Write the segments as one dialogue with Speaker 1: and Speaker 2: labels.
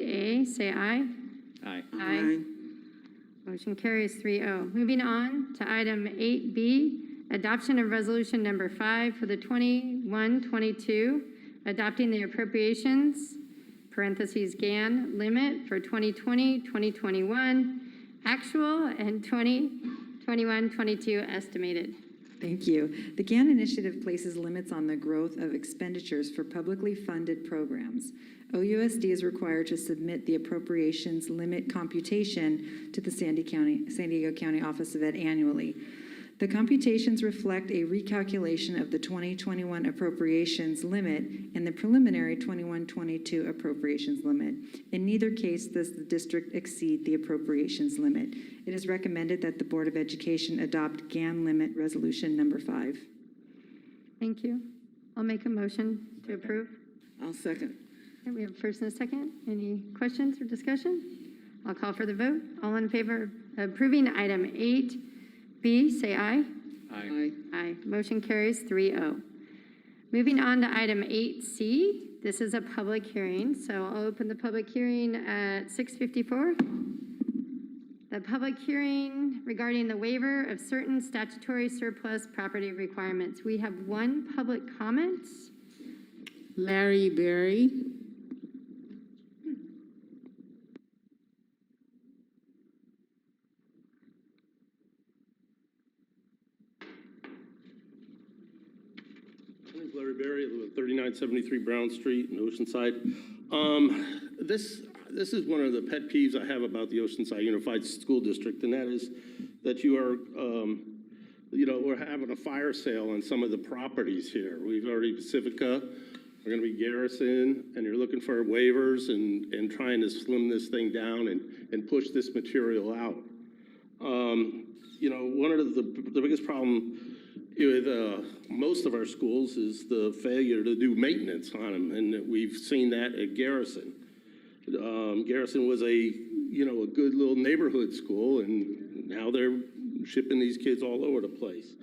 Speaker 1: 8A, say aye.
Speaker 2: Aye.
Speaker 1: Aye. Motion carries 3-0. Moving on to item 8B, adoption of resolution number 5 for the 21-22, adopting the appropriations, parentheses GAN limit for 2020-2021, actual, and 2021-22 estimated.
Speaker 3: Thank you. The GAN initiative places limits on the growth of expenditures for publicly funded programs. OUSD is required to submit the appropriations limit computation to the San Diego County Office of Ed annually. The computations reflect a recalculation of the 2021 appropriations limit and the preliminary 21-22 appropriations limit. In neither case does the district exceed the appropriations limit. It is recommended that the Board of Education adopt GAN limit resolution number 5.
Speaker 1: Thank you. I'll make a motion to approve.
Speaker 4: I'll second.
Speaker 1: Okay, we have a first and a second. Any questions or discussion? I'll call for the vote. All in favor of approving item 8B, say aye.
Speaker 2: Aye.
Speaker 1: Aye. Motion carries 3-0. Moving on to item 8C. This is a public hearing, so I'll open the public hearing at 6:54. The public hearing regarding the waiver of certain statutory surplus property requirements. We have one public comment.
Speaker 4: Larry Berry.
Speaker 5: My name's Larry Berry. I live at 3973 Brown Street in Oceanside. This is one of the pet peeves I have about the Oceanside Unified School District, and that is that you are, we're having a fire sale on some of the properties here. We've already Pacifica, we're going to be Garrison, and you're looking for waivers and trying to slim this thing down and push this material out. One of the biggest problem with most of our schools is the failure to do maintenance on them, and we've seen that at Garrison. Garrison was a good little neighborhood school, and now they're shipping these kids all over the place.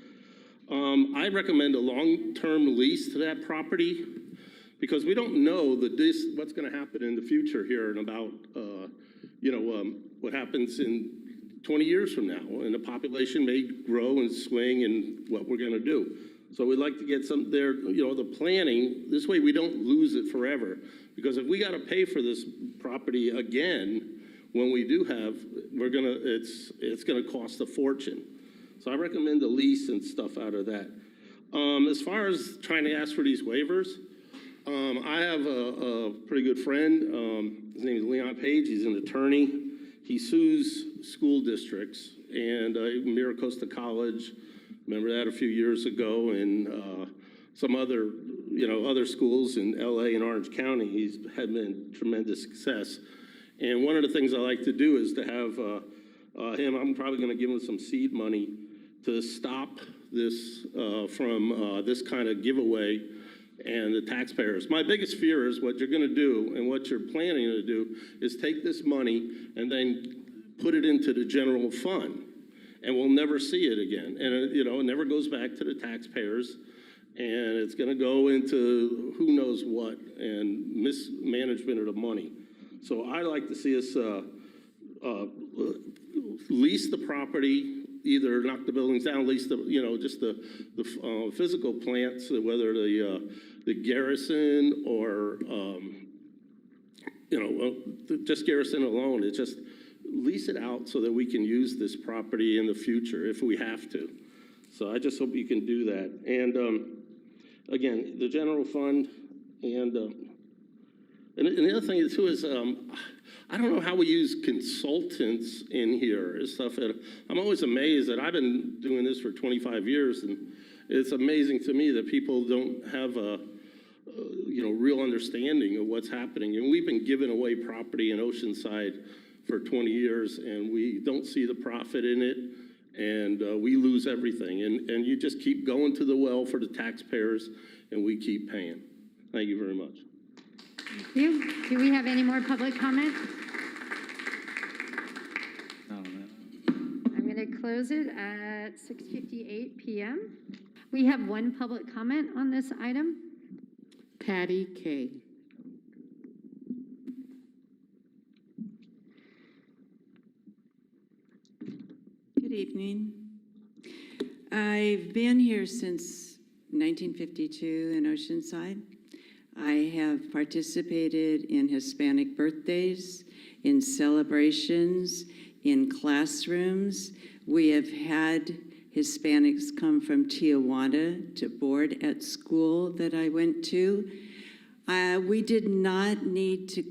Speaker 5: I recommend a long-term lease to that property because we don't know what's going to happen in the future here and about what happens in 20 years from now, and the population may grow and swing and what we're going to do. So we'd like to get some there, the planning, this way we don't lose it forever. Because if we got to pay for this property again, when we do have, it's going to cost a fortune. So I recommend a lease and stuff out of that. As far as trying to ask for these waivers, I have a pretty good friend. His name is Leon Page. He's an attorney. He sues school districts, and Miracosta College, remember that a few years ago, and some other, other schools in LA and Orange County. He's had been tremendous success. And one of the things I like to do is to have him, I'm probably going to give him some seed money to stop this from this kind of giveaway and the taxpayers. My biggest fear is what you're going to do and what you're planning to do is take this money and then put it into the general fund, and we'll never see it again. And it never goes back to the taxpayers, and it's going to go into who knows what and mismanagement of the money. So I like to see us lease the property, either knock the buildings down, lease the just the physical plants, whether the Garrison or just Garrison alone. It's just lease it out so that we can use this property in the future if we have to. So I just hope you can do that. And again, the general fund, and the other thing too is I don't know how we use consultants in here and stuff. I'm always amazed that I've been doing this for 25 years, and it's amazing to me that people don't have a real understanding of what's happening. And we've been giving away property in Oceanside for 20 years, and we don't see the profit in it, and we lose everything. And you just keep going to the well for the taxpayers, and we keep paying. Thank you very much.
Speaker 1: Thank you. Do we have any more public comment?
Speaker 2: No, no.
Speaker 1: I'm going to close it at 6:58 p.m. We have one public comment on this item.
Speaker 4: Patty Kay.
Speaker 6: evening. I've been here since 1952 in Oceanside. I have participated in Hispanic birthdays, in celebrations, in classrooms. We have had Hispanics come from Tijuana to board at school that I went to. We did not need to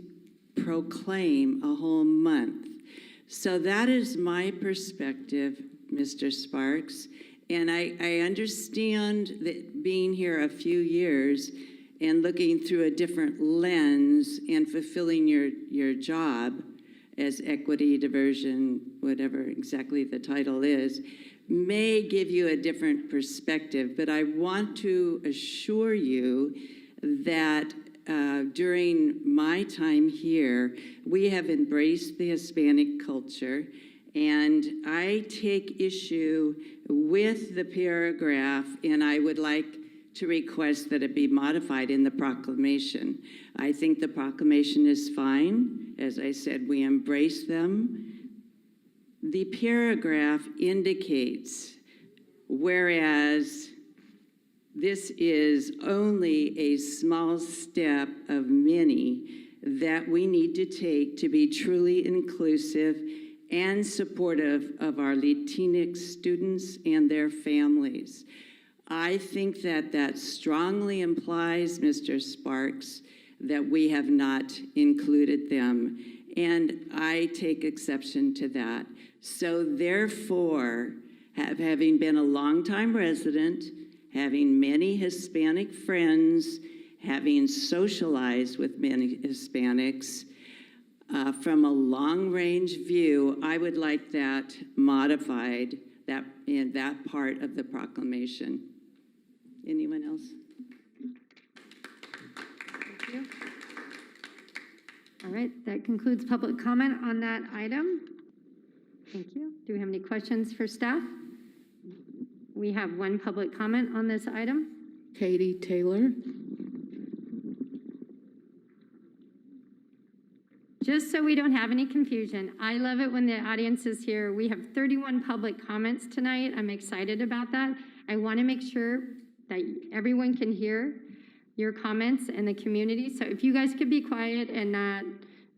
Speaker 6: proclaim a whole month. So that is my perspective, Mr. Sparks. And I understand that being here a few years and looking through a different lens and fulfilling your job as equity, diversion, whatever exactly the title is, may give you a different perspective. But I want to assure you that during my time here, we have embraced the Hispanic culture, and I take issue with the paragraph, and I would like to request that it be modified in the proclamation. I think the proclamation is fine. As I said, we embrace them. The paragraph indicates, whereas this is only a small step of many that we need to take to be truly inclusive and supportive of our Latinx students and their families. I think that strongly implies, Mr. Sparks, that we have not included them, and I take exception to that. So therefore, having been a longtime resident, having many Hispanic friends, having socialized with many Hispanics, from a long-range view, I would like that modified in that part of the proclamation. Anyone else?
Speaker 1: Thank you. All right, that concludes public comment on that item. Thank you. Do we have any questions for staff? We have one public comment on this item.
Speaker 4: Katie Taylor.
Speaker 1: Just so we don't have any confusion, I love it when the audience is here. We have 31 public comments tonight. I'm excited about that. I want to make sure that everyone can hear your comments in the community. So if you guys could be quiet and not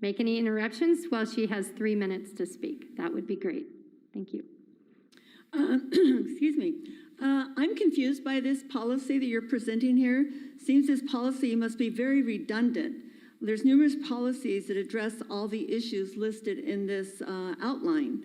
Speaker 1: make any interruptions while she has 3 minutes to speak, that would be great. Thank you.
Speaker 7: Excuse me. I'm confused by this policy that you're presenting here. Seems this policy must be very redundant. There's numerous policies that address all the issues listed in this outline.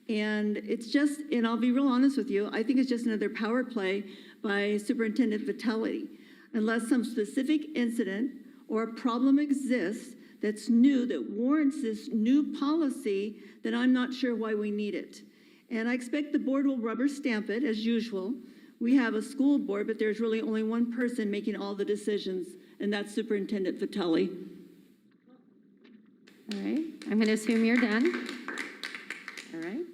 Speaker 7: And it's just, and I'll be real honest with you, I think it's just another power play by Superintendent Vitelli. Unless some specific incident or a problem exists that's new, that warrants this new policy, then I'm not sure why we need it. And I expect the board will rubber stamp it as usual. We have a school board, but there's really only one person making all the decisions, and that's Superintendent Vitelli.
Speaker 1: All right, I'm going to assume you're done. All right.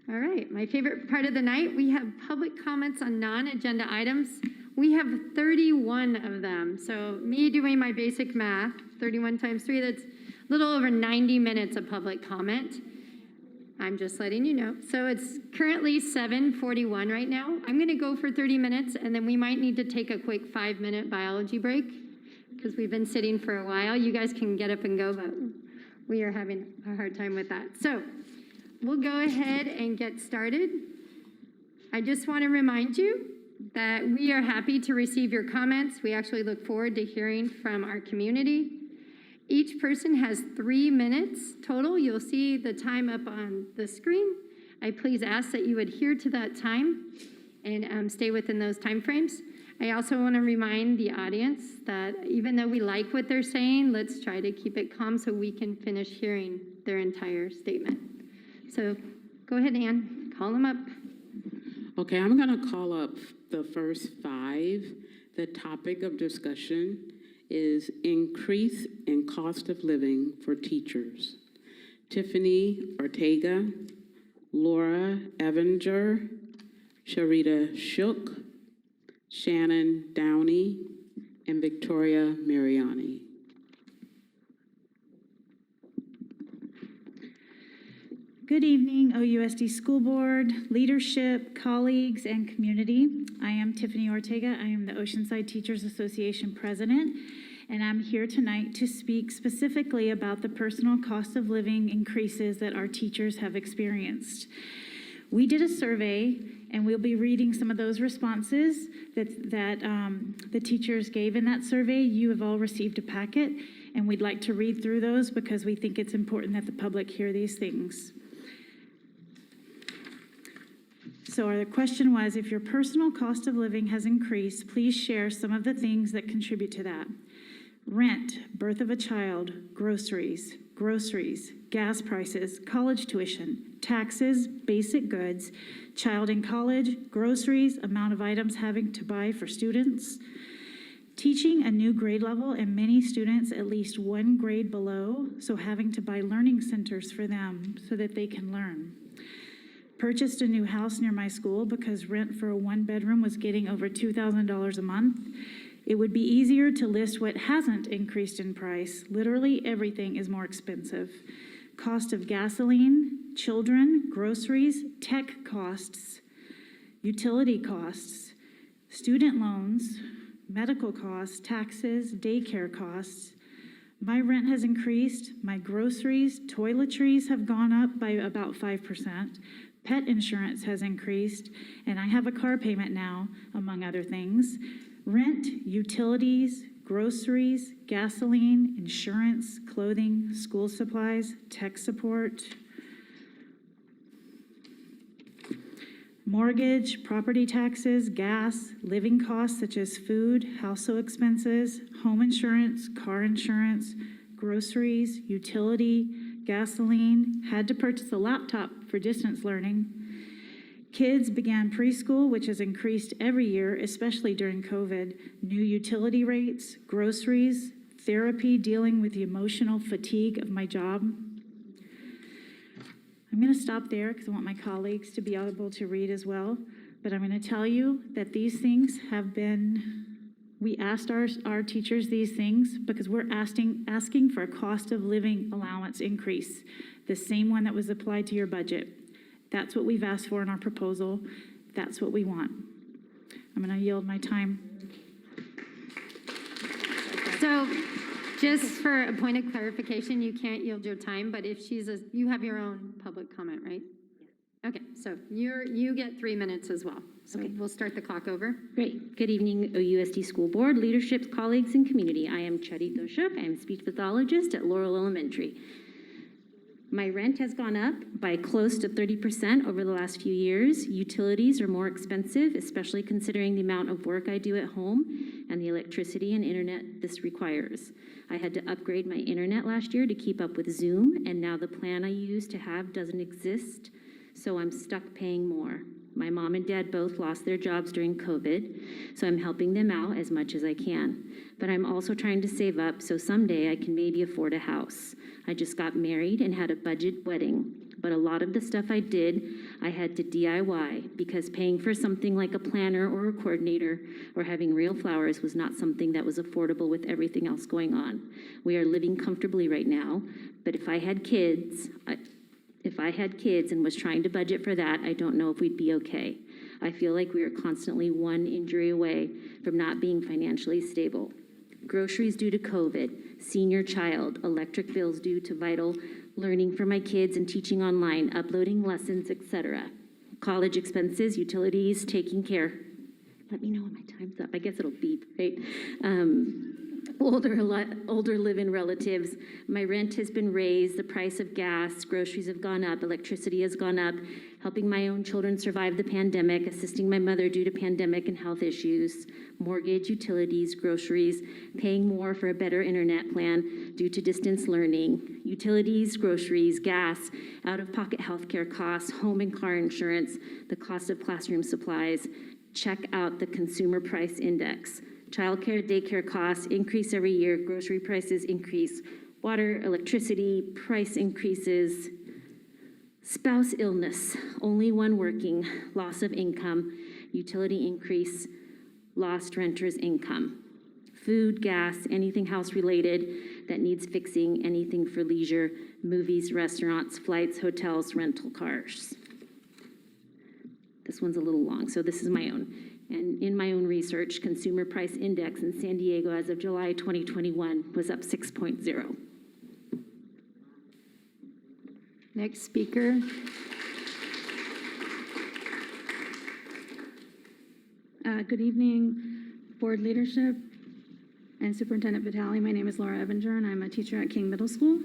Speaker 1: All right, my favorite part of the night, we have public comments on non-agenda items. We have 31 of them. So me doing my basic math, 31 times 3, that's a little over 90 minutes of public comment. I'm just letting you know. So it's currently 7:41 right now. I'm going to go for 30 minutes, and then we might need to take a quick 5-minute biology break because we've been sitting for a while. You guys can get up and go, but we are having a hard time with that. So we'll go ahead and get started. I just want to remind you that we are happy to receive your comments. We actually look forward to hearing from our community. Each person has 3 minutes total. You'll see the time up on the screen. I please ask that you adhere to that time and stay within those time frames. I also want to remind the audience that even though we like what they're saying, let's try to keep it calm so we can finish hearing their entire statement. So go ahead, Ann, call them up.
Speaker 4: Okay, I'm going to call up the first 5. The topic of discussion is increase in cost of living for teachers. Tiffany Ortega, Laura Evinger, Sharita Shook, Shannon Downey, and Victoria Mariani.
Speaker 8: Good evening, OUSD School Board, leadership, colleagues, and community. I am Tiffany Ortega. I am the Oceanside Teachers Association President, and I'm here tonight to speak specifically about the personal cost of living increases that our teachers have experienced. We did a survey, and we'll be reading some of those responses that the teachers gave in that survey. You have all received a packet, and we'd like to read through those because we think it's important that the public hear these things. So our question was, if your personal cost of living has increased, please share some of the things that contribute to that. Rent, birth of a child, groceries, gas prices, college tuition, taxes, basic goods, child in college, groceries, amount of items having to buy for students, teaching a new grade level and many students at least one grade below, so having to buy learning centers for them so that they can learn. Purchased a new house near my school because rent for a one-bedroom was getting over $2,000 a month. It would be easier to list what hasn't increased in price. Literally everything is more expensive. Cost of gasoline, children, groceries, tech costs, utility costs, student loans, medical costs, taxes, daycare costs. My rent has increased, my groceries, toiletries have gone up by about 5%. Pet insurance has increased, and I have a car payment now, among other things. Rent, utilities, groceries, gasoline, insurance, clothing, school supplies, tech support, mortgage, property taxes, gas, living costs such as food, household expenses, home insurance, car insurance, groceries, utility, gasoline, had to purchase a laptop for distance learning. Kids began preschool, which has increased every year, especially during COVID. New utility rates, groceries, therapy, dealing with the emotional fatigue of my job. I'm going to stop there because I want my colleagues to be able to read as well. But I'm going to tell you that these things have been, we asked our teachers these things because we're asking for a cost of living allowance increase, the same one that was applied to your budget. That's what we've asked for in our proposal. That's what we want. I'm going to yield my time.
Speaker 1: So just for a point of clarification, you can't yield your time, but if you have your own public comment, right? Okay, so you get 3 minutes as well. So we'll start the clock over.
Speaker 9: Great. Good evening, OUSD School Board, leadership, colleagues, and community. I am Chetty Doshuk. I am a speech pathologist at Laurel Elementary. My rent has gone up by close to 30% over the last few years. Utilities are more expensive, especially considering the amount of work I do at home and the electricity and internet this requires. I had to upgrade my internet last year to keep up with Zoom, and now the plan I used to have doesn't exist, so I'm stuck paying more. My mom and dad both lost their jobs during COVID, so I'm helping them out as much as I can. But I'm also trying to save up so someday I can maybe afford a house. I just got married and had a budget wedding, but a lot of the stuff I did, I had to DIY because paying for something like a planner or a coordinator or having real flowers was not something that was affordable with everything else going on. We are living comfortably right now, but if I had kids and was trying to budget for that, I don't know if we'd be okay. I feel like we are constantly one injury away from not being financially stable. Groceries due to COVID, senior child, electric bills due to vital learning for my kids and teaching online, uploading lessons, etc. College expenses, utilities, taking care. Let me know when my time's up. I guess it'll beep, right? Older live-in relatives. My rent has been raised, the price of gas, groceries have gone up, electricity has gone up, helping my own children survive the pandemic, assisting my mother due to pandemic and health issues, mortgage, utilities, groceries, paying more for a better internet plan due to distance learning, utilities, groceries, gas, out-of-pocket healthcare costs, home and car insurance, the cost of classroom supplies. Check out the Consumer Price Index. Childcare, daycare costs increase every year, grocery prices increase, water, electricity, price increases, spouse illness, only one working, loss of income, utility increase, lost renter's income. food, gas, anything house-related that needs fixing, anything for leisure, movies, restaurants, flights, hotels, rental cars. This one's a little long, so this is my own. And in my own research, Consumer Price Index in San Diego as of July 2021 was up 6.0.
Speaker 1: Next speaker.
Speaker 10: Good evening, board leadership and Superintendent Vitale. My name is Laura Ebinger, and I'm a teacher at King Middle School.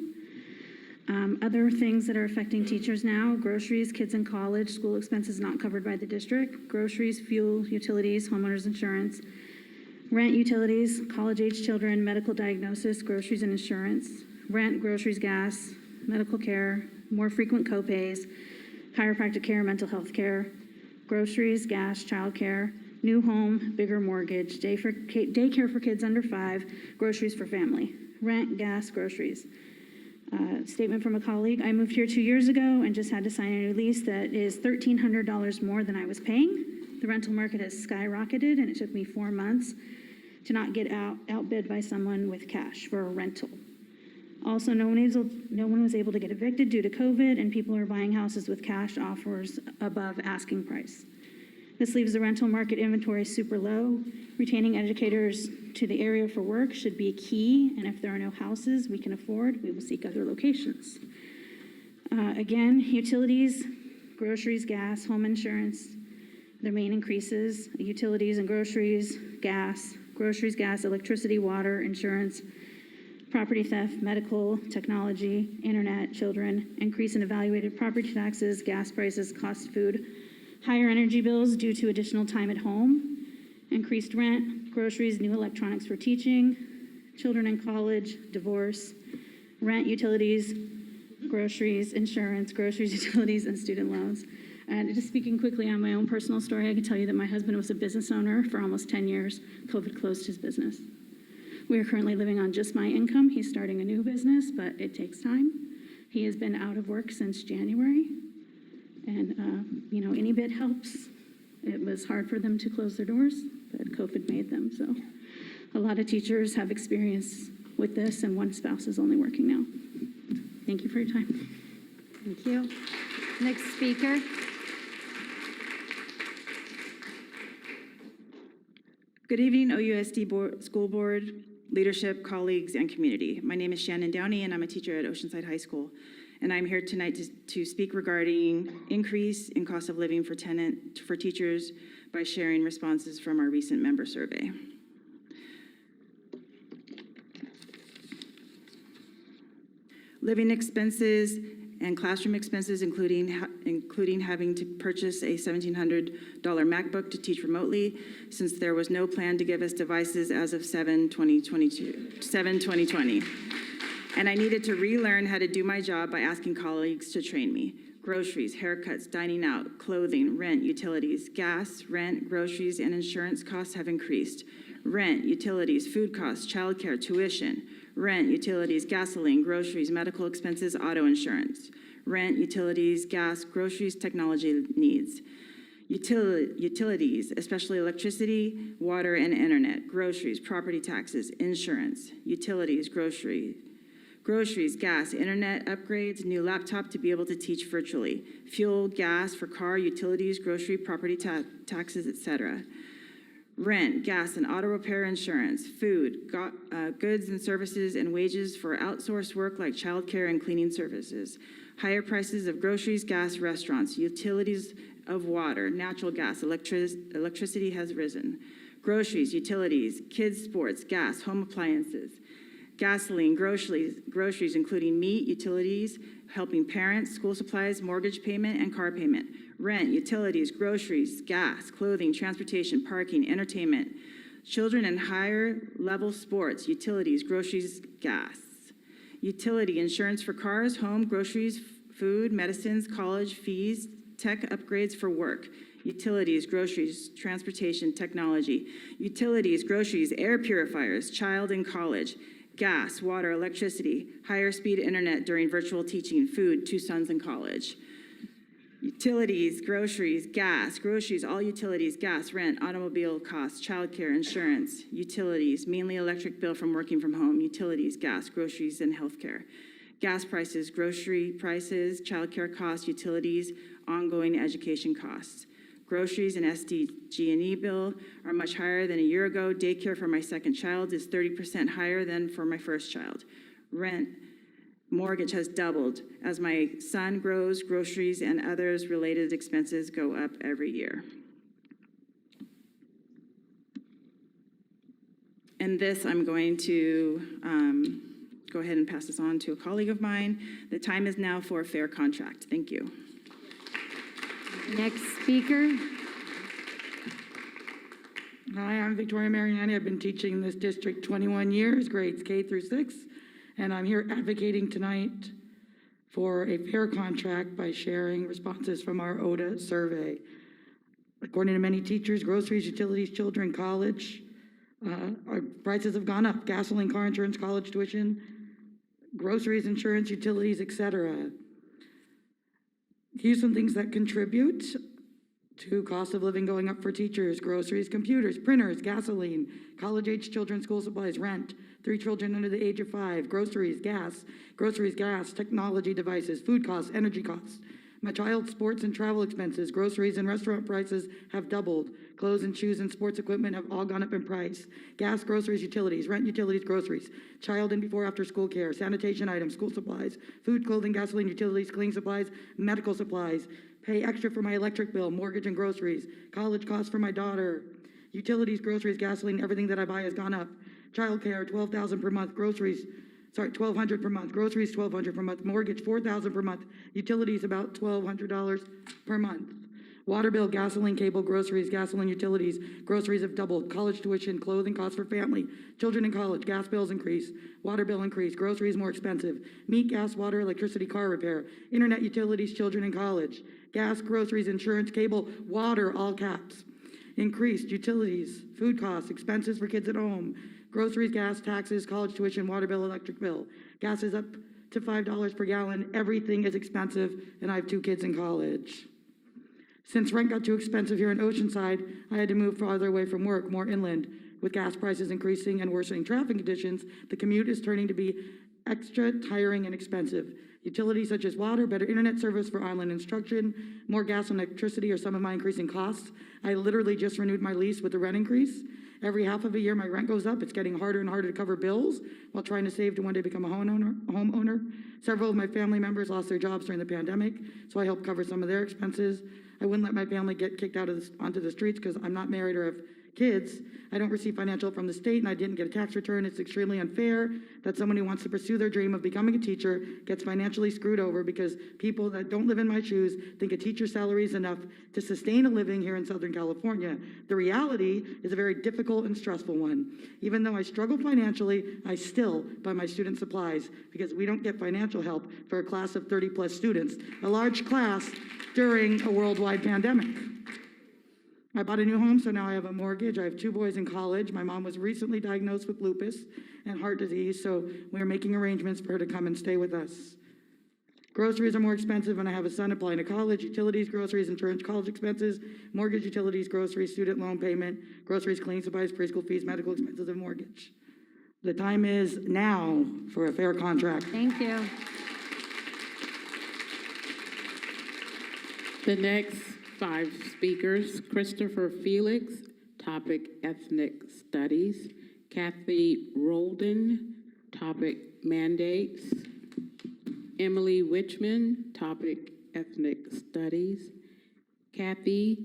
Speaker 10: Other things that are affecting teachers now: groceries, kids in college, school expenses not covered by the district, groceries, fuel, utilities, homeowners insurance, rent, utilities, college-age children, medical diagnosis, groceries and insurance, rent, groceries, gas, medical care, more frequent co-pays, chiropractic care, mental health care, groceries, gas, childcare, new home, bigger mortgage, daycare for kids under 5, groceries for family, rent, gas, groceries. Statement from a colleague: I moved here 2 years ago and just had to sign a new lease that is $1,300 more than I was paying. The rental market has skyrocketed, and it took me 4 months to not get outbid by someone with cash for a rental. Also, no one was able to get evicted due to COVID, and people are buying houses with cash offers above asking price. This leaves the rental market inventory super low. Retaining educators to the area for work should be key, and if there are no houses we can afford, we will seek other locations. Again, utilities, groceries, gas, home insurance, their main increases: utilities and groceries, gas, electricity, water, insurance, property theft, medical, technology, internet, children, increase in evaluated property taxes, gas prices, cost of food, higher energy bills due to additional time at home, increased rent, groceries, new electronics for teaching, children in college, divorce, rent, utilities, groceries, insurance, groceries, utilities, and student loans. And just speaking quickly on my own personal story, I can tell you that my husband was a business owner for almost 10 years. COVID closed his business. We are currently living on just my income. He's starting a new business, but it takes time. He has been out of work since January. And, any bit helps. It was hard for them to close their doors, but COVID made them. So a lot of teachers have experience with this, and one spouse is only working now. Thank you for your time.
Speaker 1: Thank you. Next speaker.
Speaker 11: Good evening, OUSD School Board, leadership, colleagues, and community. My name is Shannon Downey, and I'm a teacher at Oceanside High School. And I'm here tonight to speak regarding increase in cost of living for teachers by sharing responses from our recent member survey. Living expenses and classroom expenses, including having to purchase a $1,700 MacBook to teach remotely, since there was no plan to give us devices as of 7/2020. And I needed to relearn how to do my job by asking colleagues to train me. Groceries, haircuts, dining out, clothing, rent, utilities, gas, rent, groceries, and insurance costs have increased. Rent, utilities, food costs, childcare, tuition. Rent, utilities, gasoline, groceries, medical expenses, auto insurance. Rent, utilities, gas, groceries, technology needs. Utilities, especially electricity, water, and internet. Groceries, property taxes, insurance. Utilities, groceries, gas, internet upgrades, new laptop to be able to teach virtually, fuel, gas for car, utilities, grocery, property taxes, etc. Rent, gas, and auto repair insurance, food, goods and services, and wages for outsourced work like childcare and cleaning services. Higher prices of groceries, gas, restaurants, utilities of water, natural gas, electricity has risen. Groceries, utilities, kids' sports, gas, home appliances. Gasoline, groceries including meat, utilities, helping parents, school supplies, mortgage payment, and car payment. Rent, utilities, groceries, gas, clothing, transportation, parking, entertainment. Children and higher level sports, utilities, groceries, gas. Utility, insurance for cars, home, groceries, food, medicines, college fees, tech upgrades for work. Utilities, groceries, transportation, technology. Utilities, groceries, air purifiers, child in college. Gas, water, electricity, higher speed internet during virtual teaching, food, 2 sons in college. Utilities, groceries, gas, groceries, all utilities, gas, rent, automobile costs, childcare, insurance, utilities, mainly electric bill from working from home, utilities, gas, groceries, and healthcare. Gas prices, grocery prices, childcare costs, utilities, ongoing education costs. Groceries and SDG&E bill are much higher than a year ago. Daycare for my second child is 30% higher than for my first child. Rent, mortgage has doubled. As my son grows, groceries and others related expenses go up every year. And this, I'm going to go ahead and pass this on to a colleague of mine. The time is now for a fair contract. Thank you.
Speaker 1: Next speaker.
Speaker 12: Hi, I'm Victoria Mariani. I've been teaching this district 21 years, grades K through 6, and I'm here advocating tonight for a fair contract by sharing responses from our ODA survey. According to many teachers, groceries, utilities, children, college, our prices have gone up. Gasoline, car insurance, college tuition, groceries, insurance, utilities, etc. Here's some things that contribute to cost of living going up for teachers: groceries, computers, printers, gasoline, college-age children, school supplies, rent, 3 children under the age of 5, groceries, gas, technology devices, food costs, energy costs. My child's sports and travel expenses, groceries and restaurant prices have doubled. Clothes and shoes and sports equipment have all gone up in price. Gas, groceries, utilities, rent, utilities, groceries, child and before after school care, sanitation items, school supplies, food, clothing, gasoline, utilities, cleaning supplies, medical supplies, pay extra for my electric bill, mortgage and groceries, college costs for my daughter, utilities, groceries, gasoline, everything that I buy has gone up. Child care, $12,000 per month, $1,200 per month, groceries, $1,200 per month, mortgage, $4,000 per month, utilities, about $1,200 per month. Water bill, gasoline, cable, groceries, gasoline, utilities, groceries have doubled. College tuition, clothing costs for family, children in college, gas bills increase, water bill increase, groceries more expensive, meat, gas, water, electricity, car repair, internet, utilities, children in college, gas, groceries, insurance, cable, water, all caps. Increased utilities, food costs, expenses for kids at home, groceries, gas, taxes, college tuition, water bill, electric bill. Gas is up to $5 per gallon. Everything is expensive, and I have 2 kids in college. Since rent got too expensive here in Oceanside, I had to move farther away from work, more inland. With gas prices increasing and worsening traffic conditions, the commute is turning to be extra tiring and expensive. Utilities such as water, better internet service for online instruction, more gas and electricity are some of my increasing costs. I literally just renewed my lease with the rent increase. Every half of a year, my rent goes up. It's getting harder and harder to cover bills while trying to save to one day become a homeowner. Several of my family members lost their jobs during the pandemic, so I helped cover some of their expenses. I wouldn't let my family get kicked out of onto the streets because I'm not married or have kids. I don't receive financial help from the state, and I didn't get a tax return. It's extremely unfair that someone who wants to pursue their dream of becoming a teacher gets financially screwed over because people that don't live in my shoes think a teacher's salary is enough to sustain a living here in Southern California. The reality is a very difficult and stressful one. Even though I struggle financially, I still buy my student supplies because we don't get financial help for a class of 30+ students, a large class during a worldwide pandemic. I bought a new home, so now I have a mortgage. I have 2 boys in college. My mom was recently diagnosed with lupus and heart disease, so we're making arrangements for her to come and stay with us. Groceries are more expensive, and I have a son applying to college. Utilities, groceries, insurance, college expenses, mortgage, utilities, groceries, student loan payment, groceries, cleaning supplies, preschool fees, medical expenses, and mortgage. The time is now for a fair contract.
Speaker 1: Thank you.
Speaker 4: The next 5 speakers: Christopher Felix, topic ethnic studies; Kathy Roldan, topic mandates; Emily Wichman, topic ethnic studies; Kathy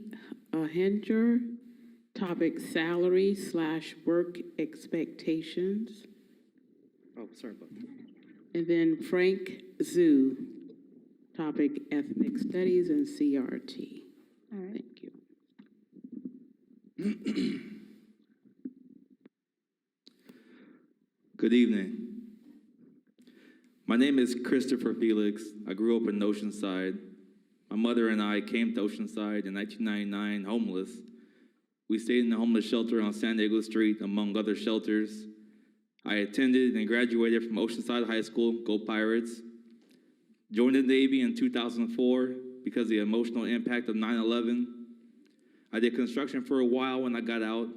Speaker 4: Henger, topic salary/work expectations;
Speaker 2: Oh, sorry about that.
Speaker 4: and then Frank Zhu, topic ethnic studies and CRT.
Speaker 1: All right.
Speaker 4: Thank you.
Speaker 13: Good evening. My name is Christopher Felix. I grew up in Oceanside. My mother and I came to Oceanside in 1999 homeless. We stayed in a homeless shelter on San Diego Street, among other shelters. I attended and graduated from Oceanside High School, Go Pirates. Joined the Navy in 2004, because of the emotional impact of 9/11. I did construction for a while when I got out,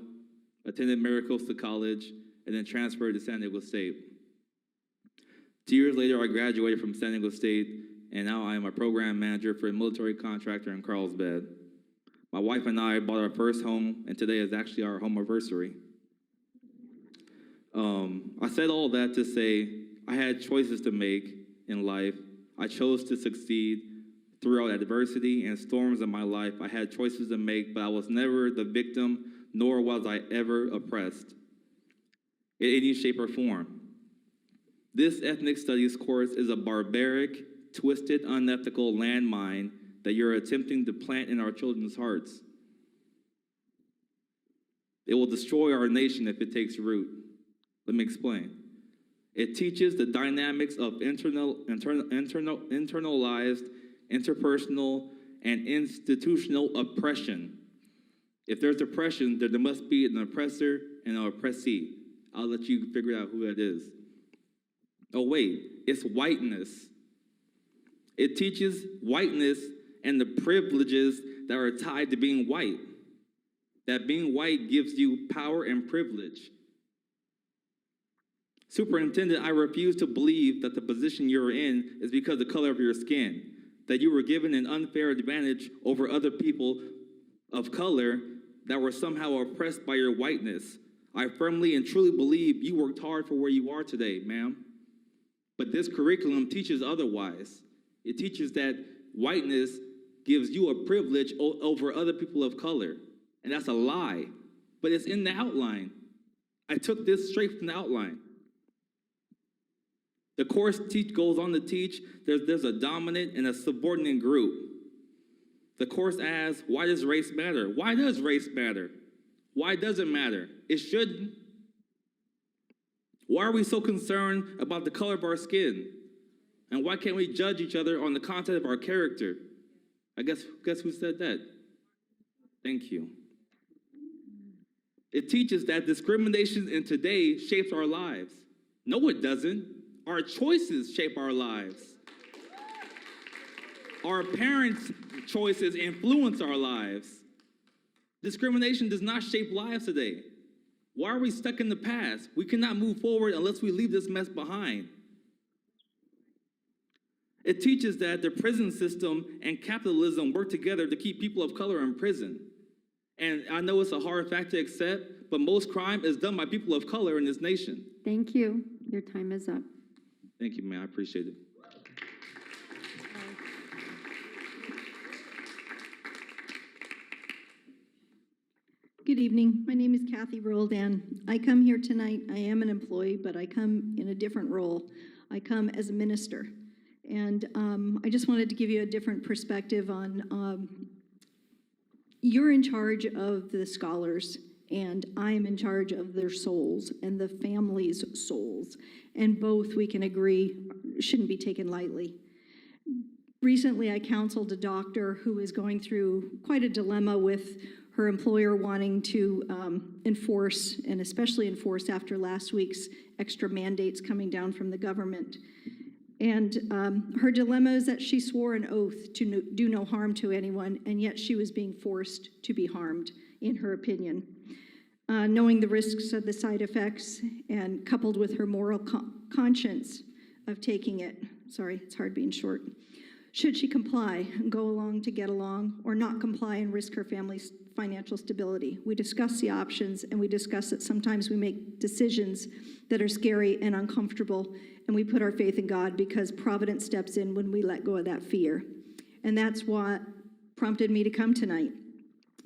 Speaker 13: attended Maricosta College, and then transferred to San Diego State. 2 years later, I graduated from San Diego State, and now I am a program manager for a military contractor in Carlsbad. My wife and I bought our first home, and today is actually our home anniversary. I said all that to say I had choices to make in life. I chose to succeed throughout adversity and storms in my life. I had choices to make, but I was never the victim, nor was I ever oppressed in any shape or form. This ethnic studies course is a barbaric, twisted, unethical landmine that you're attempting to plant in our children's hearts. It will destroy our nation if it takes root. Let me explain. It teaches the dynamics of internalized, interpersonal, and institutional oppression. If there's oppression, there must be an oppressor and an oppressee. I'll let you figure out who that is. Oh, wait, it's whiteness. It teaches whiteness and the privileges that are tied to being white. That being white gives you power and privilege. Superintendent, I refuse to believe that the position you're in is because of the color of your skin, that you were given an unfair advantage over other people of color that were somehow oppressed by your whiteness. I firmly and truly believe you worked hard for where you are today, ma'am. But this curriculum teaches otherwise. It teaches that whiteness gives you a privilege over other people of color. And that's a lie. But it's in the outline. I took this straight from the outline. The course goes on to teach there's a dominant and a subordinate group. The course asks, why does race matter? Why does race matter? Why does it matter? It shouldn't. Why are we so concerned about the color of our skin? And why can't we judge each other on the content of our character? I guess who said that? Thank you. It teaches that discrimination in today shapes our lives. No, it doesn't. Our choices shape our lives. Our parents' choices influence our lives. Discrimination does not shape lives today. Why are we stuck in the past? We cannot move forward unless we leave this mess behind. It teaches that the prison system and capitalism work together to keep people of color in prison. And I know it's a hard fact to accept, but most crime is done by people of color in this nation.
Speaker 1: Thank you. Your time is up.
Speaker 13: Thank you, man. I appreciate it.
Speaker 7: Good evening. My name is Kathy Roldan. I come here tonight. I am an employee, but I come in a different role. I come as a minister. And I just wanted to give you a different perspective on you're in charge of the scholars, and I am in charge of their souls and the families' souls. And both, we can agree, shouldn't be taken lightly. Recently, I counseled a doctor who is going through quite a dilemma with her employer wanting to enforce, and especially enforce after last week's extra mandates coming down from the government. And her dilemma is that she swore an oath to do no harm to anyone, and yet she was being forced to be harmed, in her opinion. Knowing the risks of the side effects, and coupled with her moral conscience of taking it, sorry, it's hard being short. Should she comply and go along to get along, or not comply and risk her family's financial stability? We discuss the options, and we discuss that sometimes we make decisions that are scary and uncomfortable, and we put our faith in God because providence steps in when we let go of that fear. And that's what prompted me to come tonight.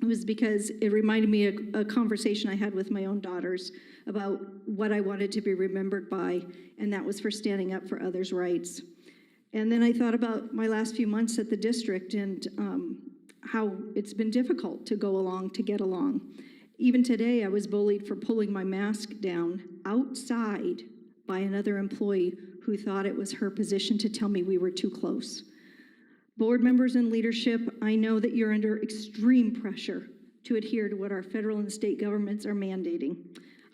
Speaker 7: It was because it reminded me of a conversation I had with my own daughters about what I wanted to be remembered by, and that was for standing up for others' rights. And then I thought about my last few months at the district and how it's been difficult to go along, to get along. Even today, I was bullied for pulling my mask down outside by another employee who thought it was her position to tell me we were too close. Board members and leadership, I know that you're under extreme pressure to adhere to what our federal and state governments are mandating.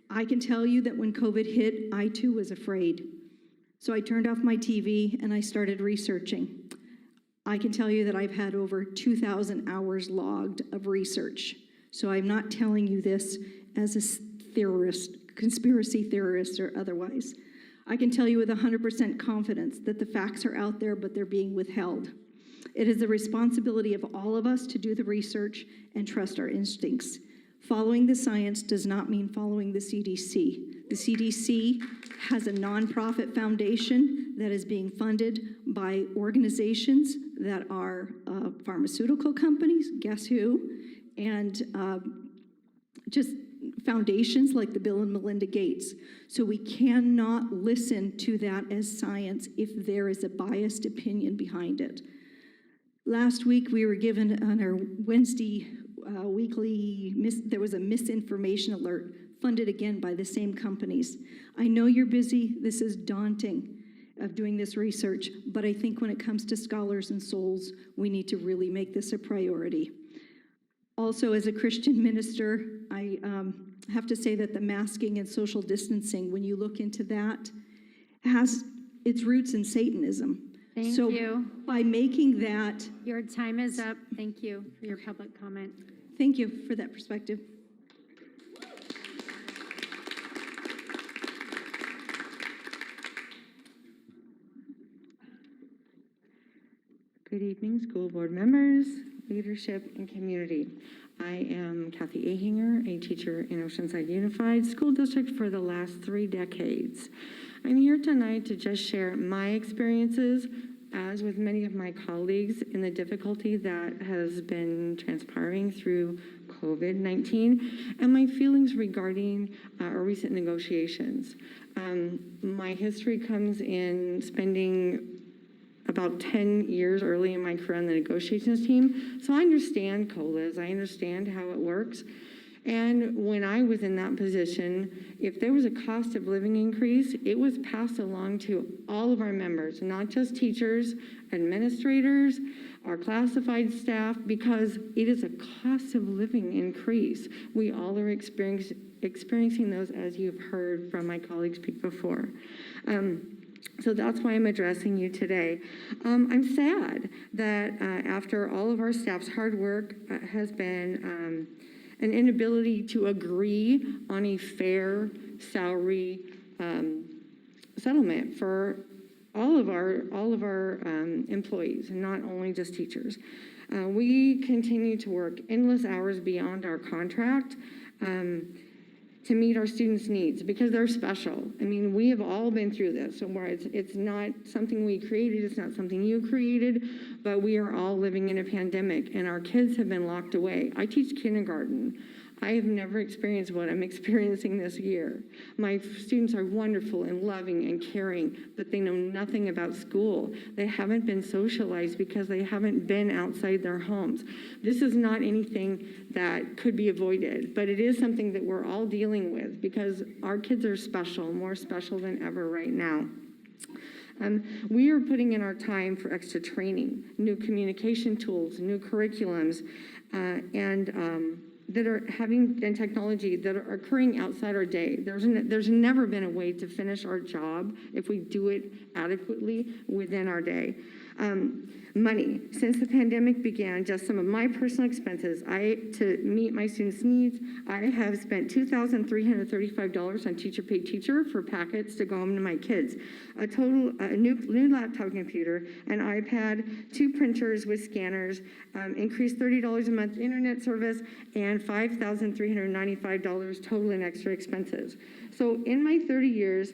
Speaker 7: I can tell you that when COVID hit, I too was afraid. So I turned off my TV and I started researching.
Speaker 14: I can tell you that I've had over 2,000 hours logged of research. So I'm not telling you this as a theorist, conspiracy theorist or otherwise. I can tell you with 100% confidence that the facts are out there, but they're being withheld. It is the responsibility of all of us to do the research and trust our instincts. Following the science does not mean following the CDC. The CDC has a nonprofit foundation that is being funded by organizations that are pharmaceutical companies, guess who, and just foundations like the Bill and Melinda Gates. So we cannot listen to that as science if there is a biased opinion behind it. Last week, we were given on our Wednesday weekly, there was a misinformation alert funded again by the same companies. I know you're busy. This is daunting of doing this research, but I think when it comes to scholars and souls, we need to really make this a priority. Also, as a Christian minister, I have to say that the masking and social distancing, when you look into that, has its roots in Satanism.
Speaker 1: Thank
Speaker 14: So
Speaker 1: you.
Speaker 14: by making that,
Speaker 1: Your time is up. Thank you for your public comment.
Speaker 14: thank you for that perspective.
Speaker 15: Good evening, school board members, leadership, and community. I am Kathy Ahinger, a teacher in Oceanside Unified School District for the last 3 decades. I'm here tonight to just share my experiences, as with many of my colleagues, in the difficulty that has been transpiring through COVID-19 and my feelings regarding our recent negotiations. My history comes in spending about 10 years early in my career on the negotiations team. So I understand COLAs, I understand how it works. And when I was in that position, if there was a cost of living increase, it was passed along to all of our members, not just teachers, administrators, our classified staff, because it is a cost of living increase. We all are experiencing those, as you've heard from my colleagues speak before. So that's why I'm addressing you today. I'm sad that after all of our staff's hard work has been an inability to agree on a fair salary settlement for all of our employees, and not only just teachers. We continue to work endless hours beyond our contract to meet our students' needs because they're special. I mean, we have all been through this, so where it's not something we created, it's not something you created, but we are all living in a pandemic, and our kids have been locked away. I teach kindergarten. I have never experienced what I'm experiencing this year. My students are wonderful and loving and caring, but they know nothing about school. They haven't been socialized because they haven't been outside their homes. This is not anything that could be avoided, but it is something that we're all dealing with because our kids are special, more special than ever right now. We are putting in our time for extra training, new communication tools, new curriculums, that are and technology that are occurring outside our day. There's never been a way to finish our job if we do it adequately within our day. Money. Since the pandemic began, just some of my personal expenses, to meet my students' needs, I have spent $2,335 on teacher paid teacher for packets to go home to my kids. A new laptop computer, an iPad, 2 printers with scanners, increased $30 a month internet service, and $5,395 total in extra expenses. So in my 30 years,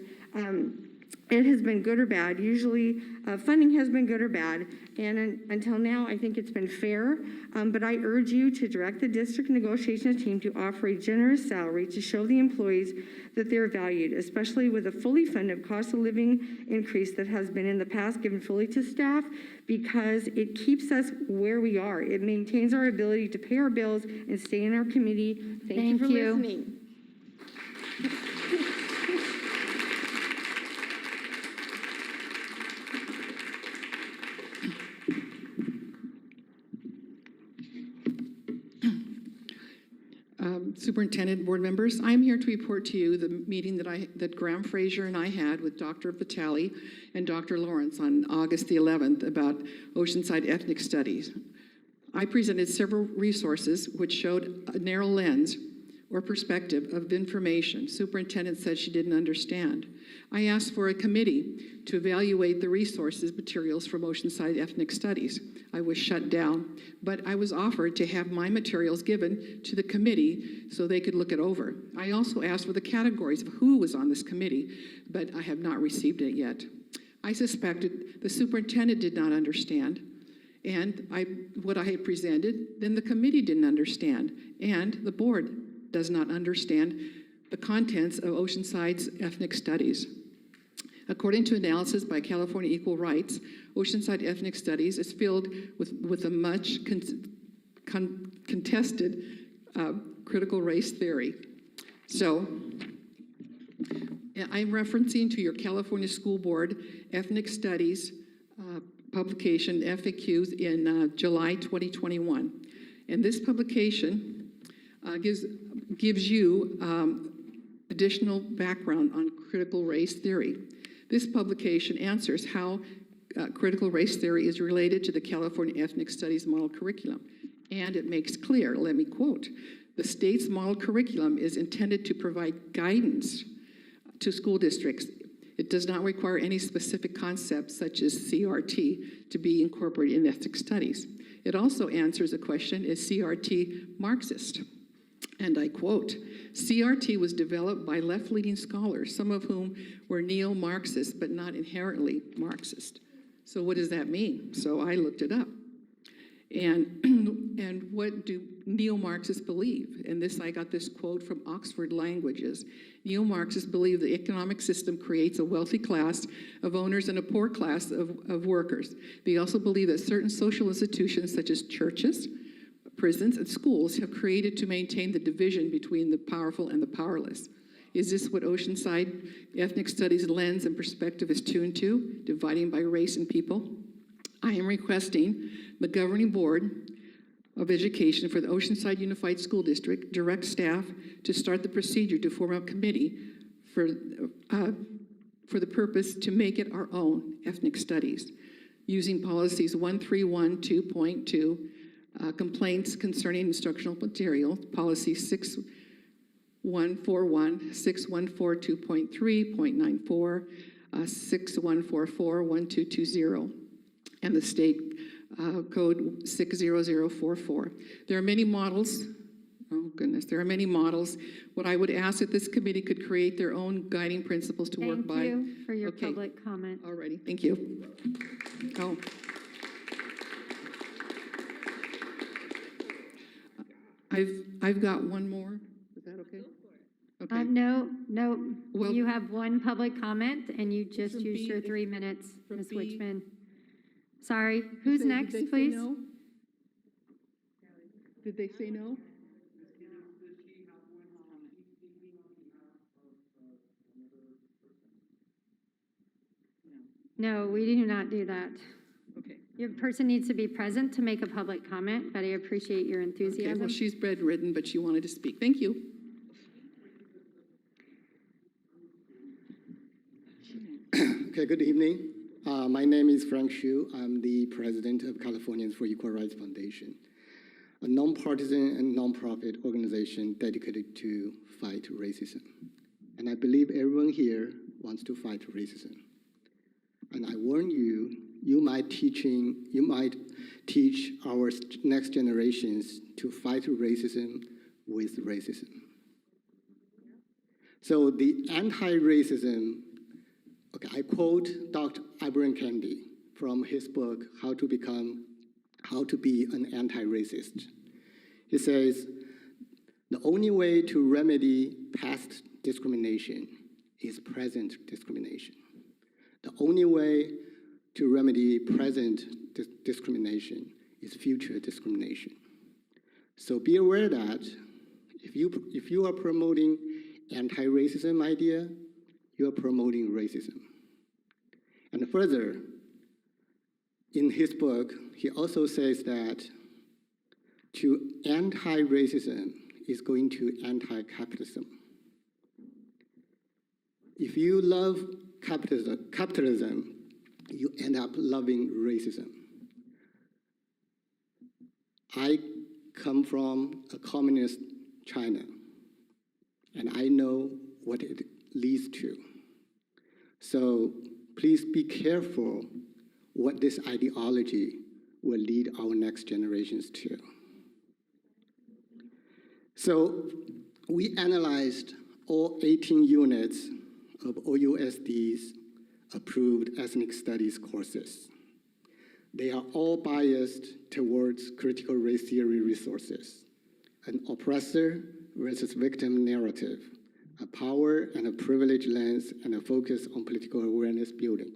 Speaker 15: it has been good or bad. Usually funding has been good or bad, and until now I think it's been fair, but I urge you to direct the district negotiations team to offer a generous salary to show the employees that they're valued, especially with a fully funded cost of living increase that has been in the past given fully to staff, because it keeps us where we are. It maintains our ability to pay our bills and stay in our committee. Thank you for listening.
Speaker 16: Superintendent, board members. I'm here to report to you the meeting that Graham Fraser and I had with Dr. Vitale and Dr. Lawrence on August the 11th about Oceanside ethnic studies. I presented several resources which showed a narrow lens or perspective of information superintendent said she didn't understand. I asked for a committee to evaluate the resources materials from Oceanside ethnic studies. I was shut down, but I was offered to have my materials given to the committee so they could look it over. I also asked for the categories of who was on this committee, but I have not received it yet. I suspected the superintendent did not understand, and what I had presented, then the committee didn't understand, and the board does not understand the contents of Oceanside's ethnic studies. According to analysis by California Equal Rights, Oceanside ethnic studies is filled with a much contested critical race theory. So I'm referencing to your California School Board Ethnic Studies publication, FAQs, in July 2021. And this publication gives you additional background on critical race theory. This publication answers how critical race theory is related to the California Ethnic Studies model curriculum. And it makes clear, let me quote, the state's model curriculum is intended to provide guidance to school districts. It does not require any specific concepts such as CRT to be incorporated in ethnic studies. It also answers the question, is CRT Marxist? And I quote, CRT was developed by left-leaning scholars, some of whom were neo-Marxist, but not inherently Marxist. So what does that mean? So I looked it up. And what do neo-Marxists believe? And I got this quote from Oxford Languages. Neo-Marxists believe the economic system creates a wealthy class of owners and a poor class of workers. They also believe that certain social institutions, such as churches, prisons, and schools have created to maintain the division between the powerful and the powerless. Is this what Oceanside Ethnic Studies lens and perspective is tuned to, dividing by race and people? I am requesting the governing board of education for the Oceanside Unified School District direct staff to start the procedure to form a committee for the purpose to make it our own ethnic studies, using policies 1312.2, complaints concerning instructional material, policy 6141, 6142.3.94, 6144, 1220, and the state code 60044. There are many models. Oh goodness, there are many models. What I would ask that this committee could create their own guiding principles to work by.
Speaker 1: Thank you for your public comment.
Speaker 16: Alrighty, thank you. Oh. I've got one more. Is that okay? Okay.
Speaker 1: No,
Speaker 16: Well,
Speaker 1: you have one public comment, and you just
Speaker 16: From
Speaker 1: used
Speaker 16: B,
Speaker 1: your 3 minutes,
Speaker 16: from
Speaker 1: Ms.
Speaker 16: B.
Speaker 1: Witchman. Sorry, who's next,
Speaker 16: Did they say
Speaker 1: please?
Speaker 16: no? Did they say no?
Speaker 1: No, we do not do that.
Speaker 16: Okay.
Speaker 1: Your person needs to be present to make a public comment, but I appreciate your
Speaker 16: Okay,
Speaker 1: enthusiasm.
Speaker 16: well, she's bedridden, but she wanted to speak. Thank you.
Speaker 17: Okay, good evening. My name is Frank Xu. I'm the president of Californians for Equal Rights Foundation, a nonpartisan and nonprofit organization dedicated to fight racism. And I believe everyone here wants to fight racism. And I warn you, you might teach our next generations to fight racism with racism. So the anti-racism, okay, I quote Dr. Ibram Kendi from his book, How to Be an Anti-Racist. He says, the only way to remedy past discrimination is present discrimination. The only way to remedy present discrimination is future discrimination. So be aware that if you are promoting anti-racism idea, you are promoting racism. And further, in his book, he also says that to anti-racism is going to anti-capitalism. If you love capitalism, you end up loving racism. I come from a communist China, and I know what it leads to. So please be careful what this ideology will lead our next generations to. So we analyzed all 18 units of OUSD's approved ethnic studies courses. They are all biased towards critical race theory resources, an oppressor versus victim narrative, a power and a privilege lens, and a focus on political awareness building.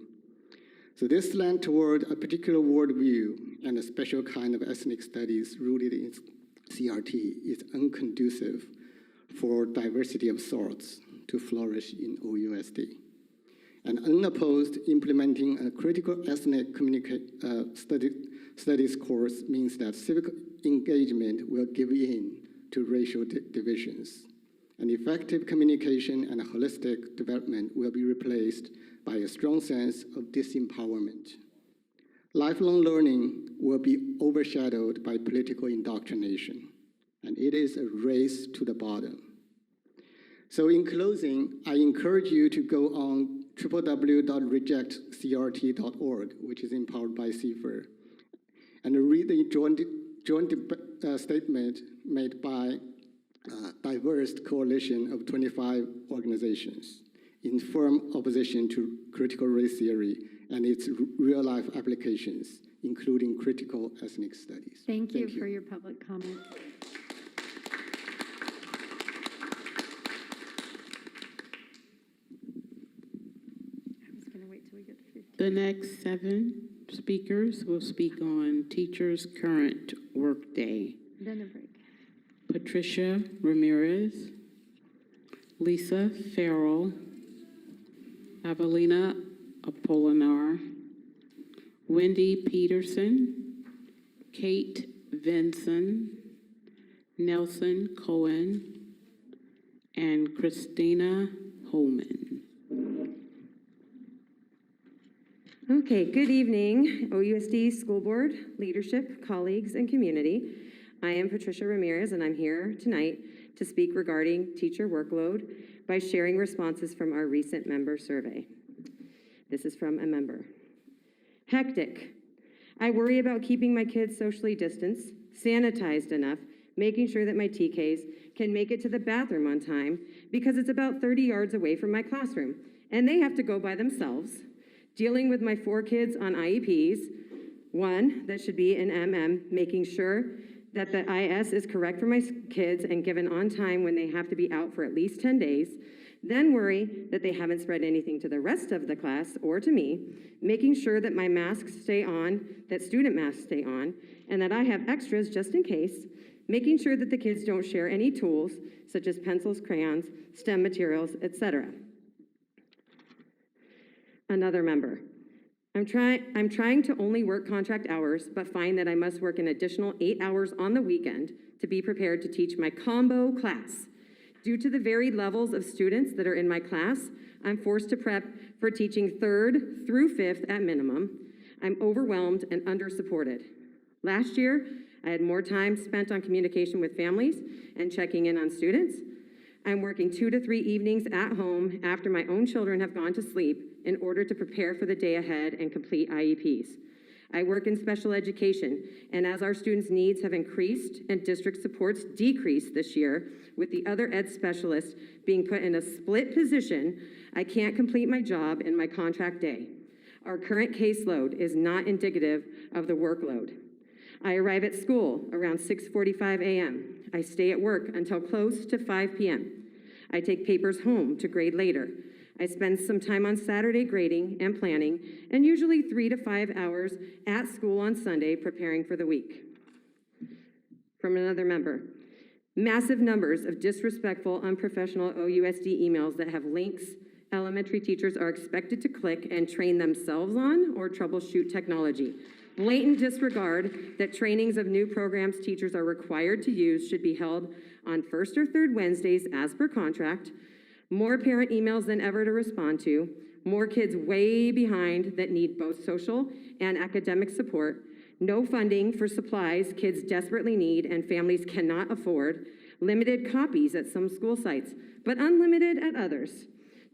Speaker 17: So this led toward a particular worldview and a special kind of ethnic studies rooted in CRT is unconducive for diversity of sorts to flourish in OUSD. And unopposed implementing a critical ethnic studies course means that civic engagement will give in to racial divisions. And effective communication and holistic development will be replaced by a strong sense of disempowerment. Lifelong learning will be overshadowed by political indoctrination, and it is a race to the bottom. So in closing, I encourage you to go on www.rejectcrt.org, which is empowered by CIFER, and read the joint statement made by a diverse coalition of 25 organizations in firm opposition to critical race theory and its real-life applications, including critical ethnic studies.
Speaker 1: Thank you for your public comment.
Speaker 4: The next 7 speakers will speak on teachers' current workday.
Speaker 1: Then a break.
Speaker 4: Patricia Ramirez, Lisa Farrell, Avelina Apolinar, Wendy Peterson, Kate Vinson, Nelson Cohen, and Christina Holman.
Speaker 18: Okay, good evening, OUSD School Board, leadership, colleagues, and community. I am Patricia Ramirez, and I'm here tonight to speak regarding teacher workload by sharing responses from our recent member survey. This is from a member. Hectic. I worry about keeping my kids socially distanced, sanitized enough, making sure that my TKs can make it to the bathroom on time because it's about 30 yards away from my classroom, and they have to go by themselves. Dealing with my 4 kids on IEPs, 1 that should be an MM, making sure that the IS is correct for my kids and given on time when they have to be out for at least 10 days, then worry that they haven't spread anything to the rest of the class or to me, making sure that my masks stay on, that student masks stay on, and that I have extras just in case, making sure that the kids don't share any tools such as pencils, crayons, STEM materials, etc. Another member. I'm trying to only work contract hours, but find that I must work an additional 8 hours on the weekend to be prepared to teach my combo class. Due to the varied levels of students that are in my class, I'm forced to prep for teaching 3rd through 5th at minimum. I'm overwhelmed and under-supported. Last year, I had more time spent on communication with families and checking in on students. I'm working 2 to 3 evenings at home after my own children have gone to sleep in order to prepare for the day ahead and complete IEPs. I work in special education, and as our students' needs have increased and district supports decreased this year, with the other ed specialists being put in a split position, I can't complete my job in my contract day. Our current caseload is not indicative of the workload. I arrive at school around 6:45 a.m. I stay at work until close to 5 p.m. I take papers home to grade later. I spend some time on Saturday grading and planning, and usually 3 to 5 hours at school on Sunday preparing for the week. From another member, massive numbers of disrespectful, unprofessional OUSD emails that have links elementary teachers are expected to click and train themselves on or troubleshoot technology. Blatant disregard that trainings of new programs teachers are required to use should be held on first or third Wednesdays as per contract, more parent emails than ever to respond to, more kids way behind that need both social and academic support, no funding for supplies kids desperately need and families cannot afford, limited copies at some school sites, but unlimited at others,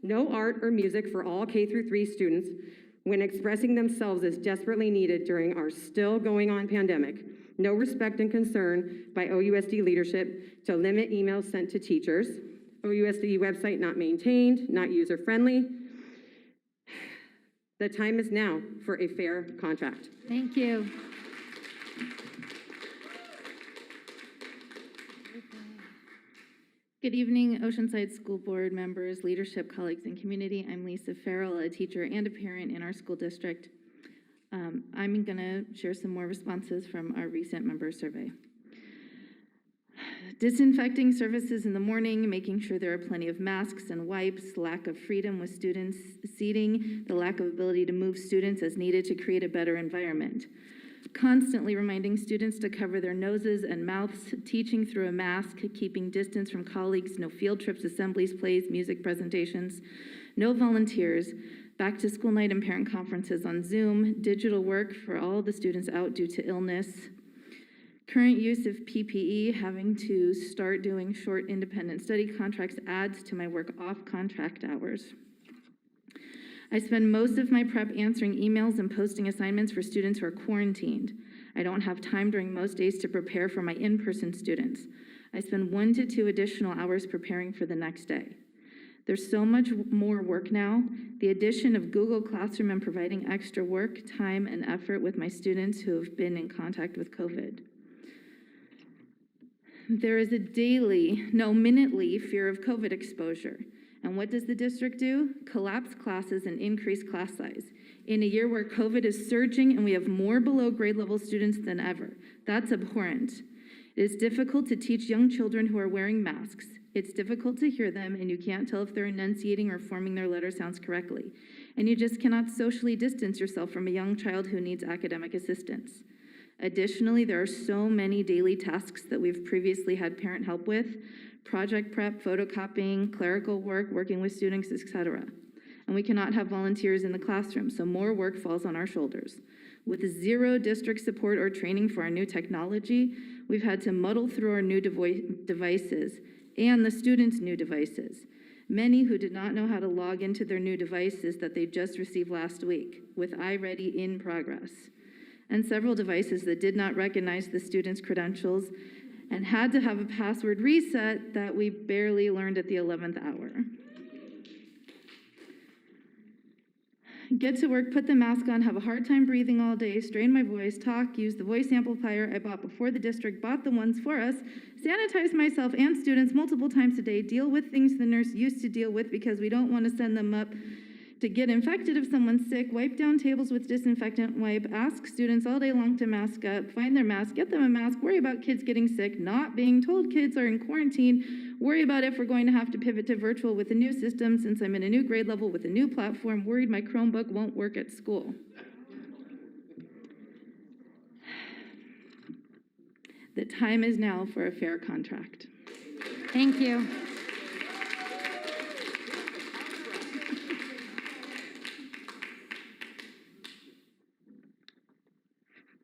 Speaker 18: no art or music for all K-3 students when expressing themselves as desperately needed during our still going on pandemic, no respect and concern by OUSD leadership to limit emails sent to teachers, OUSD website not maintained, not user-friendly. The time is now for a fair contract.
Speaker 1: Thank you.
Speaker 19: Good evening, Oceanside School Board members, leadership, colleagues, and community. I'm Lisa Farrell, a teacher and a parent in our school district. I'm going to share some more responses from our recent member survey. Disinfecting surfaces in the morning, making sure there are plenty of masks and wipes, lack of freedom with students seating, the lack of ability to move students as needed to create a better environment. Constantly reminding students to cover their noses and mouths, teaching through a mask, keeping distance from colleagues, no field trips, assemblies, plays, music presentations, no volunteers, back to school night and parent conferences on Zoom, digital work for all the students out due to illness, current use of PPE, having to start doing short independent study contracts adds to my work off contract hours. I spend most of my prep answering emails and posting assignments for students who are quarantined. I don't have time during most days to prepare for my in-person students. I spend 1 to 2 additional hours preparing for the next day. There's so much more work now. The addition of Google Classroom and providing extra work, time, and effort with my students who have been in contact with COVID. There is a minutely fear of COVID exposure. And what does the district do? Collapse classes and increase class size. In a year where COVID is surging and we have more below grade level students than ever. That's abhorrent. It is difficult to teach young children who are wearing masks. It's difficult to hear them and you can't tell if they're enunciating or forming their letter sounds correctly. And you just cannot socially distance yourself from a young child who needs academic assistance. Additionally, there are so many daily tasks that we've previously had parent help with, project prep, photocopying, clerical work, working with students, etc. And we cannot have volunteers in the classroom, so more work falls on our shoulders. With zero district support or training for our new technology, we've had to muddle through our new devices and the students' new devices. Many who did not know how to log into their new devices that they just received last week, with iReady in progress. And several devices that did not recognize the students' credentials and had to have a password reset that we barely learned at the 11th hour. Get to work, put the mask on, have a hard time breathing all day, strain my voice, talk, use the voice amplifier I bought before the district bought the ones for us, sanitize myself and students multiple times a day, deal with things the nurse used to deal with because we don't want to send them up to get infected if someone's sick, wipe down tables with disinfectant wipe, ask students all day long to mask up, find their mask, get them a mask, worry about kids getting sick, not being told kids are in quarantine, worry about if we're going to have to pivot to virtual with a new system since I'm in a new grade level with a new platform, worried my Chromebook won't work at school. The time is now for a fair contract.
Speaker 1: Thank you.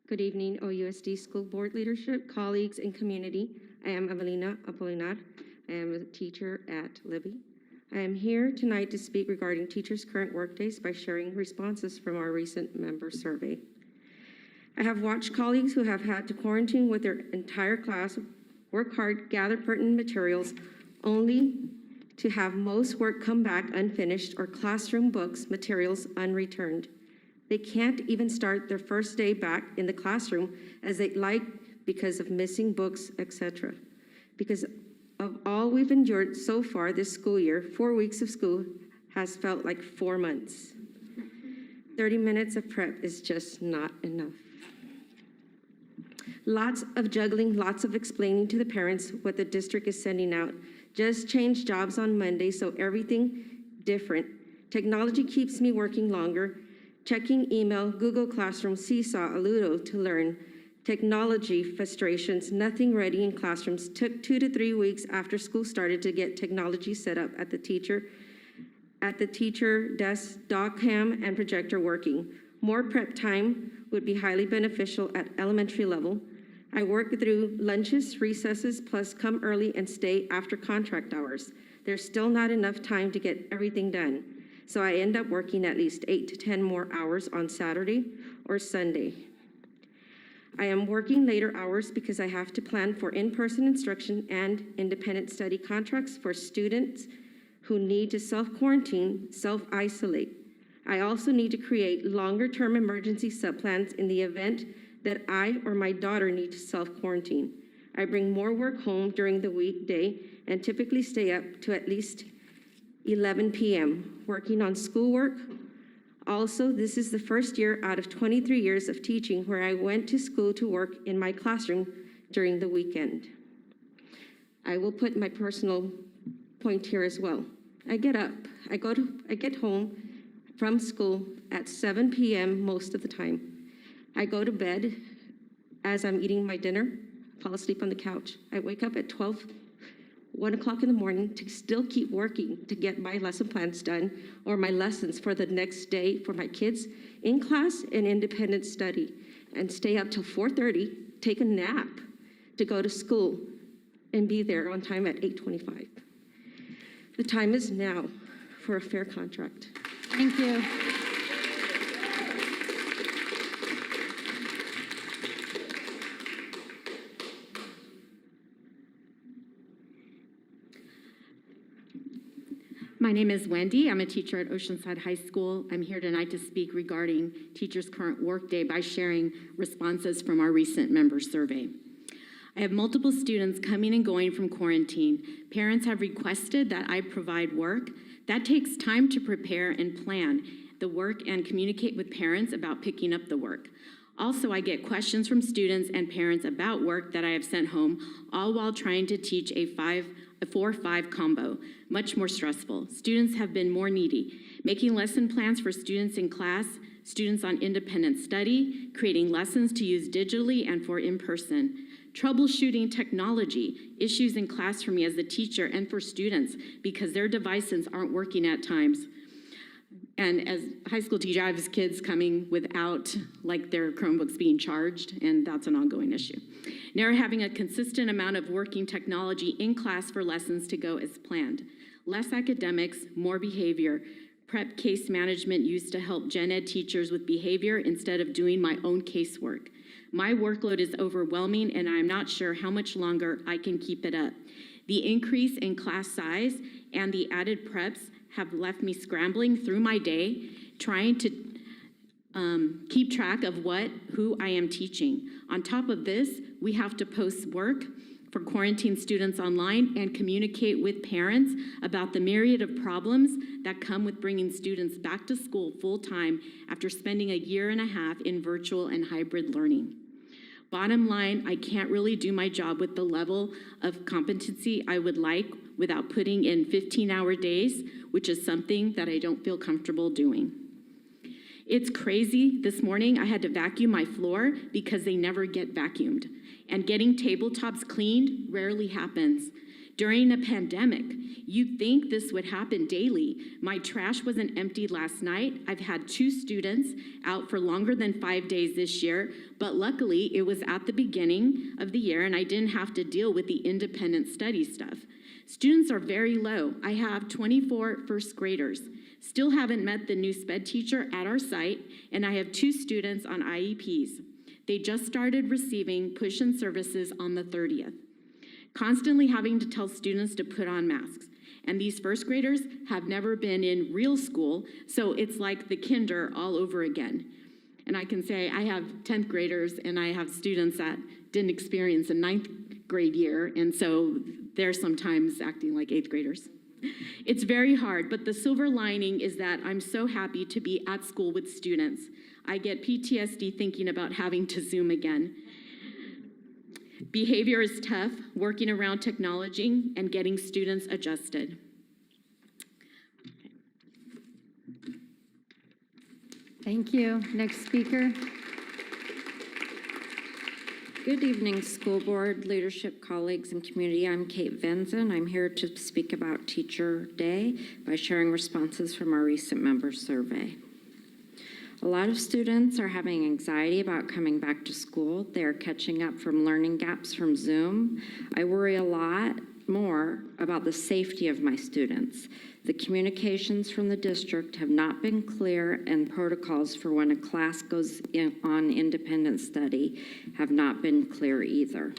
Speaker 20: Good evening, OUSD School Board leadership, colleagues, and community. I am Evelina Apolinar. I am a teacher at Libby. I am here tonight to speak regarding teachers' current workdays by sharing responses from our recent member survey. I have watched colleagues who have had to quarantine with their entire class, work hard, gather pertinent materials, only to have most work come back unfinished or classroom books, materials unreturned. They can't even start their first day back in the classroom as they'd like because of missing books, etc. Because of all we've endured so far this school year, 4 weeks of school has felt like 4 months. 30 minutes of prep is just not enough. Lots of juggling, lots of explaining to the parents what the district is sending out. Just changed jobs on Monday, so everything different. Technology keeps me working longer. Checking email, Google Classroom, Seesaw, Aludo to learn. Technology frustrations, nothing ready in classrooms. Took 2 to 3 weeks after school started to get technology set up at the teacher desk, dog cam, and projector working. More prep time would be highly beneficial at elementary level. I work through lunches, recesses, plus come early and stay after contract hours. There's still not enough time to get everything done. So I end up working at least 8 to 10 more hours on Saturday or Sunday. I am working later hours because I have to plan for in-person instruction and independent study contracts for students who need to self-quarantine, self-isolate. I also need to create longer-term emergency subplans in the event that I or my daughter need to self-quarantine. I bring more work home during the weekday and typically stay up to at least 11 p.m. working on schoolwork. Also, this is the first year out of 23 years of teaching where I went to school to work in my classroom during the weekend. I will put my personal point here as well. I get up, I get home from school at 7 p.m. most of the time. I go to bed as I'm eating my dinner, fall asleep on the couch. I wake up at 1 o'clock in the morning to still keep working to get my lesson plans done or my lessons for the next day for my kids in class and independent study, and stay up till 4:30, take a nap to go to school and be there on time at 8:25. The time is now for a fair contract.
Speaker 1: Thank you.
Speaker 21: My name is Wendy. I'm a teacher at Oceanside High School. I'm here tonight to speak regarding teachers' current workday by sharing responses from our recent member survey. I have multiple students coming and going from quarantine. Parents have requested that I provide work. That takes time to prepare and plan the work and communicate with parents about picking up the work. Also, I get questions from students and parents about work that I have sent home, all while trying to teach a 4-5 combo, much more stressful. Students have been more needy, making lesson plans for students in class, students on independent study, creating lessons to use digitally and for in-person, troubleshooting technology, issues in class for me as the teacher and for students because their devices aren't working at times. And as a high school teacher, I have kids coming without like their Chromebooks being charged, and that's an ongoing issue. Never having a consistent amount of working technology in class for lessons to go as planned. Less academics, more behavior. Prep case management used to help gen ed teachers with behavior instead of doing my own casework. My workload is overwhelming, and I'm not sure how much longer I can keep it up. The increase in class size and the added preps have left me scrambling through my day, trying to keep track of who I am teaching. On top of this, we have to post work for quarantine students online and communicate with parents about the myriad of problems that come with bringing students back to school full-time after spending a year and a half in virtual and hybrid learning. Bottom line, I can't really do my job with the level of competency I would like without putting in 15-hour days, which is something that I don't feel comfortable doing. It's crazy. This morning, I had to vacuum my floor because they never get vacuumed. And getting tabletops cleaned rarely happens. During a pandemic, you'd think this would happen daily. My trash wasn't emptied last night. I've had 2 students out for longer than 5 days this year, but luckily it was at the beginning of the year and I didn't have to deal with the independent study stuff. Students are very low. I have 24 first graders. Still haven't met the new SPED teacher at our site, and I have 2 students on IEPs. They just started receiving push-in services on the 30th. Constantly having to tell students to put on masks. And these first graders have never been in real school, so it's like the kinder all over again. And I can say I have 10th graders and I have students that didn't experience a 9th grade year, and so they're sometimes acting like 8th graders. It's very hard, but the silver lining is that I'm so happy to be at school with students. I get PTSD thinking about having to Zoom again. Behavior is tough, working around technology and getting students adjusted.
Speaker 1: Thank you. Next speaker.
Speaker 3: Good evening, school board, leadership, colleagues, and community. I'm Kate Venzen. I'm here to speak about Teacher Day by sharing responses from our recent member survey. A lot of students are having anxiety about coming back to school. They are catching up from learning gaps from Zoom. I worry a lot more about the safety of my students. The communications from the district have not been clear, and protocols for when a class goes on independent study have not been clear either.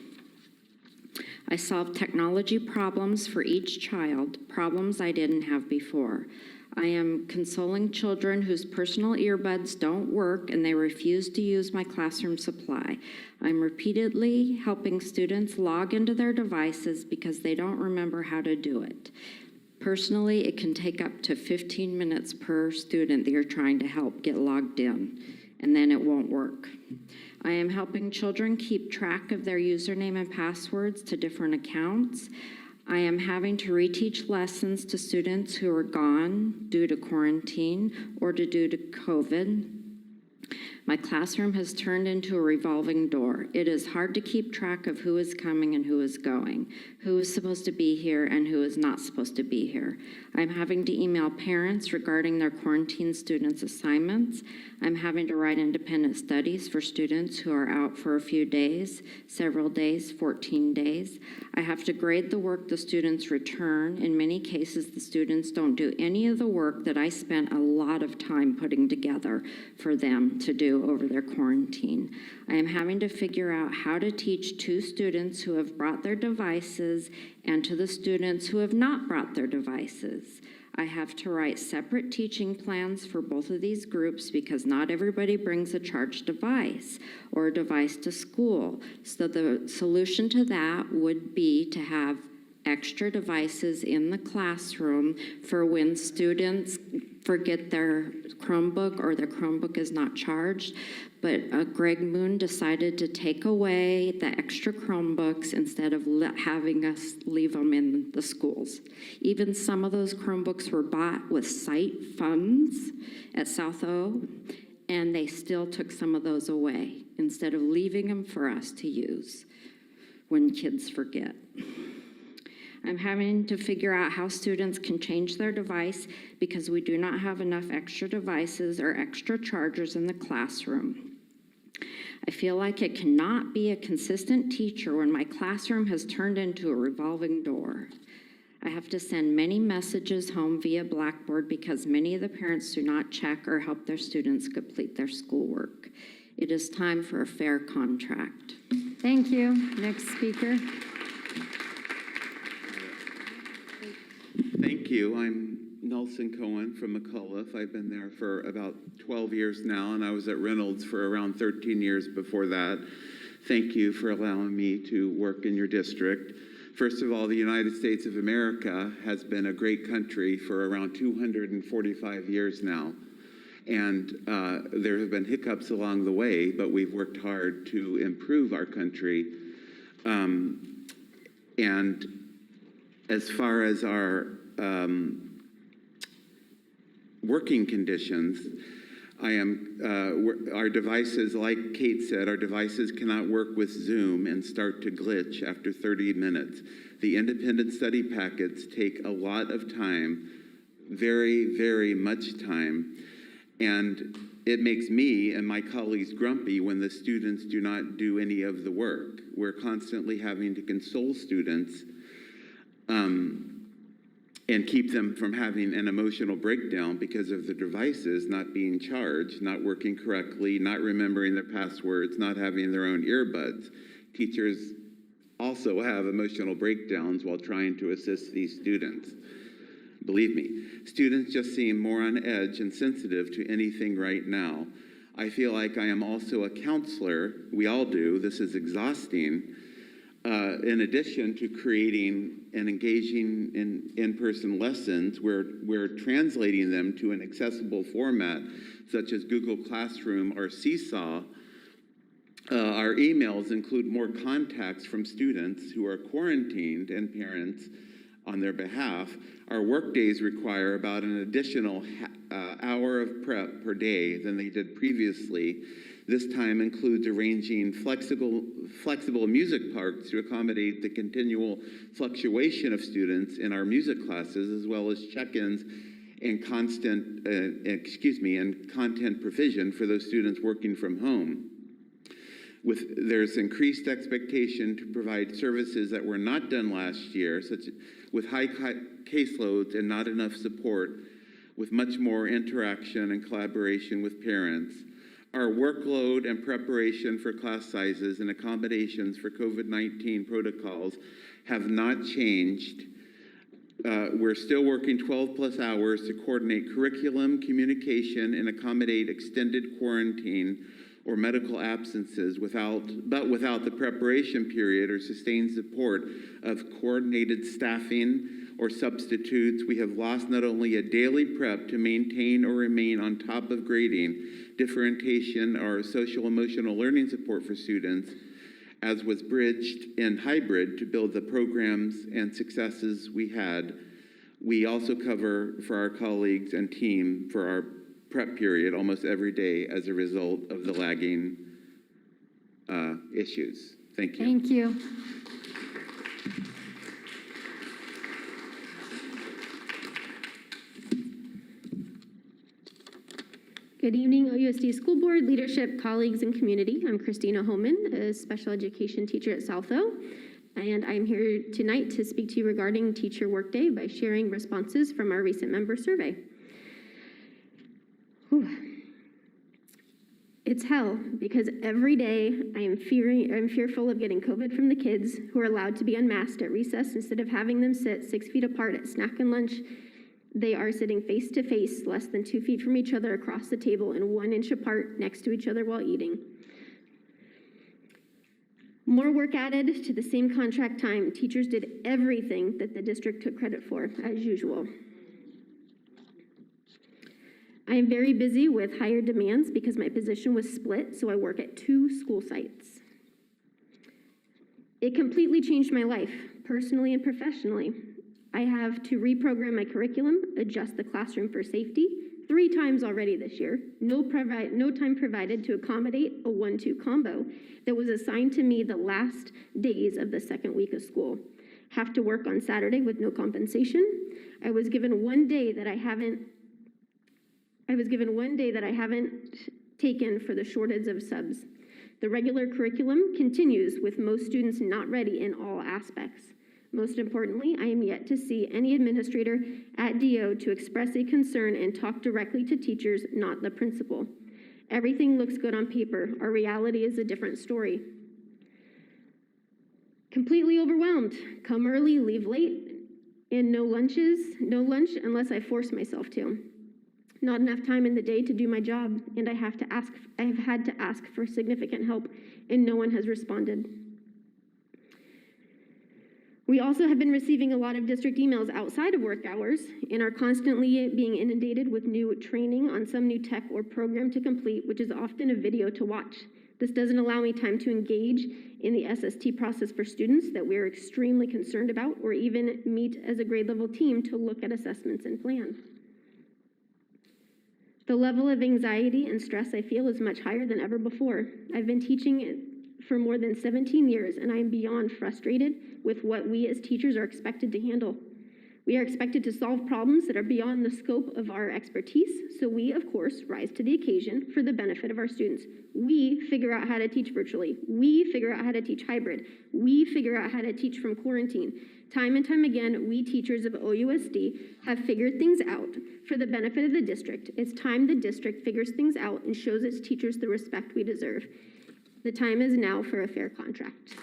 Speaker 3: I solved technology problems for each child, problems I didn't have before. I am consoling children whose personal earbuds don't work and they refuse to use my classroom supply. I'm repeatedly helping students log into their devices because they don't remember how to do it. Personally, it can take up to 15 minutes per student that you're trying to help get logged in, and then it won't work. I am helping children keep track of their username and passwords to different accounts. I am having to reteach lessons to students who are gone due to quarantine or due to COVID. My classroom has turned into a revolving door. It is hard to keep track of who is coming and who is going, who is supposed to be here and who is not supposed to be here. I'm having to email parents regarding their quarantine students' assignments. I'm having to write independent studies for students who are out for a few days, several days, 14 days. I have to grade the work the students return. In many cases, the students don't do any of the work that I spent a lot of time putting together for them to do over their quarantine. I am having to figure out how to teach to students who have brought their devices and to the students who have not brought their devices. I have to write separate teaching plans for both of these groups because not everybody brings a charged device or a device to school. So the solution to that would be to have extra devices in the classroom for when students forget their Chromebook or their Chromebook is not charged. But Greg Moon decided to take away the extra Chromebooks instead of having us leave them in the schools. Even some of those Chromebooks were bought with site funds at South O, and they still took some of those away instead of leaving them for us to use when kids forget. I'm having to figure out how students can change their device because we do not have enough extra devices or extra chargers in the classroom. I feel like it cannot be a consistent teacher when my classroom has turned into a revolving door. I have to send many messages home via Blackboard because many of the parents do not check or help their students complete their schoolwork. It is time for a fair contract.
Speaker 1: Thank you. Next speaker.
Speaker 22: Thank you. I'm Nelson Cohen from McAuliffe. I've been there for about 12 years now, and I was at Reynolds for around 13 years before that. Thank you for allowing me to work in your district. First of all, the United States of America has been a great country for around 245 years now. And there have been hiccups along the way, but we've worked hard to improve our country. And as far as our working conditions, our devices, like Kate said, our devices cannot work with Zoom and start to glitch after 30 minutes. The independent study packets take a lot of time, very, very much time, and it makes me and my colleagues grumpy when the students do not do any of the work. We're constantly having to console students and keep them from having an emotional breakdown because of the devices not being charged, not working correctly, not remembering their passwords, not having their own earbuds. Teachers also have emotional breakdowns while trying to assist these students. Believe me, students just seem more on edge and sensitive to anything right now. I feel like I am also a counselor. We all do. This is exhausting. In addition to creating and engaging in in-person lessons, we're translating them to an accessible format, such as Google Classroom or Seesaw. Our emails include more contacts from students who are quarantined and parents on their behalf. Our workdays require about an additional hour of prep per day than they did previously. This time includes arranging flexible music parts to accommodate the continual fluctuation of students in our music classes, as well as check-ins and content provision for those students working from home. There's increased expectation to provide services that were not done last year, with high caseloads and not enough support, with much more interaction and collaboration with parents. Our workload and preparation for class sizes and accommodations for COVID-19 protocols have not changed. We're still working 12+ hours to coordinate curriculum, communication, and accommodate extended quarantine or medical absences without the preparation period or sustained support of coordinated staffing or substitutes. We have lost not only a daily prep to maintain or remain on top of grading, differentiation, or social emotional learning support for students, as was bridged in hybrid to build the programs and successes we had. We also cover for our colleagues and team for our prep period almost every day as a result of the lagging issues. Thank you.
Speaker 1: Thank you.
Speaker 9: Good evening, OUSD School Board, leadership, colleagues, and community. I'm Christina Homan, a special education teacher at Southo, and I'm here tonight to speak to you regarding Teacher Workday by sharing responses from our recent member survey. Whew. It's hell, because every day I'm fearful of getting COVID from the kids who are allowed to be unmasked at recess instead of having them sit 6 feet apart at snack and lunch. They are sitting face to face, less than 2 feet from each other across the table and 1 inch apart next to each other while eating. More work added to the same contract time. Teachers did everything that the district took credit for, as usual. I am very busy with higher demands because my position was split, so I work at 2 school sites. It completely changed my life, personally and professionally. I have to reprogram my curriculum, adjust the classroom for safety 3 times already this year. No time provided to accommodate a 1-2 combo that was assigned to me the last days of the second week of school. Have to work on Saturday with no compensation. I was given one day that I haven't taken for the shortage of subs. The regular curriculum continues with most students not ready in all aspects. Most importantly, I am yet to see any administrator at DO to express a concern and talk directly to teachers, not the principal. Everything looks good on paper. Our reality is a different story. Completely overwhelmed. Come early, leave late, and no lunch unless I force myself to. Not enough time in the day to do my job, and I have had to ask for significant help, and no one has responded. We also have been receiving a lot of district emails outside of work hours and are constantly being inundated with new training on some new tech or program to complete, which is often a video to watch. This doesn't allow me time to engage in the SST process for students that we're extremely concerned about, or even meet as a grade level team to look at assessments and plan. The level of anxiety and stress I feel is much higher than ever before. I've been teaching for more than 17 years, and I am beyond frustrated with what we as teachers are expected to handle. We are expected to solve problems that are beyond the scope of our expertise, so we, of course, rise to the occasion for the benefit of our students. We figure out how to teach virtually. We figure out how to teach hybrid. We figure out how to teach from quarantine. Time and time again, we teachers of OUSD have figured things out for the benefit of the district. It's time the district figures things out and shows its teachers the respect we deserve. The time is now for a fair contract.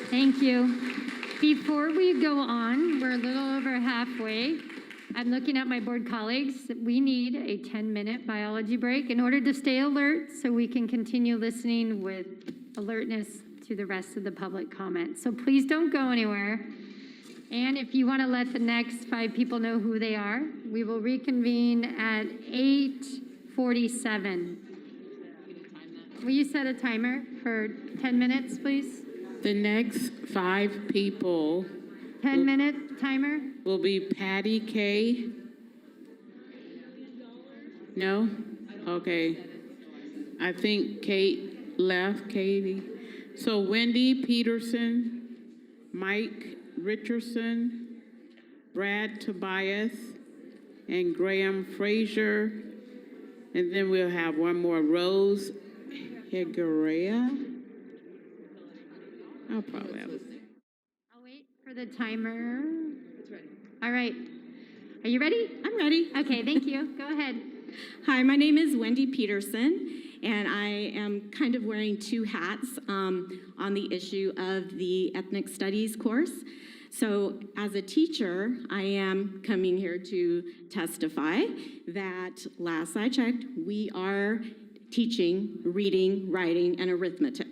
Speaker 1: Thank you. Before we go on, we're a little over halfway. I'm looking at my board colleagues. We need a 10-minute biology break in order to stay alert so we can continue listening with alertness to the rest of the public comment. So please don't go anywhere. And if you want to let the next 5 people know who they are, we will reconvene at 8:47. Will you set a timer for 10 minutes, please?
Speaker 4: The next 5 people
Speaker 1: 10-minute timer.
Speaker 4: will be Patty K. No? Okay. I think Kate left, Katie. So Wendy Peterson, Mike Richardson, Brad Tobias, and Graham Frazier. And then we'll have one more, Rose Higuera. I'll probably have it.
Speaker 1: I'll wait for the timer. It's ready. All right. Are you ready?
Speaker 21: I'm ready.
Speaker 1: Okay, thank you. Go ahead.
Speaker 21: Hi, my name is Wendy Peterson, and I am kind of wearing two hats on the issue of the ethnic studies course. So as a teacher, I am coming here to testify that last I checked, we are teaching reading, writing, and arithmetic.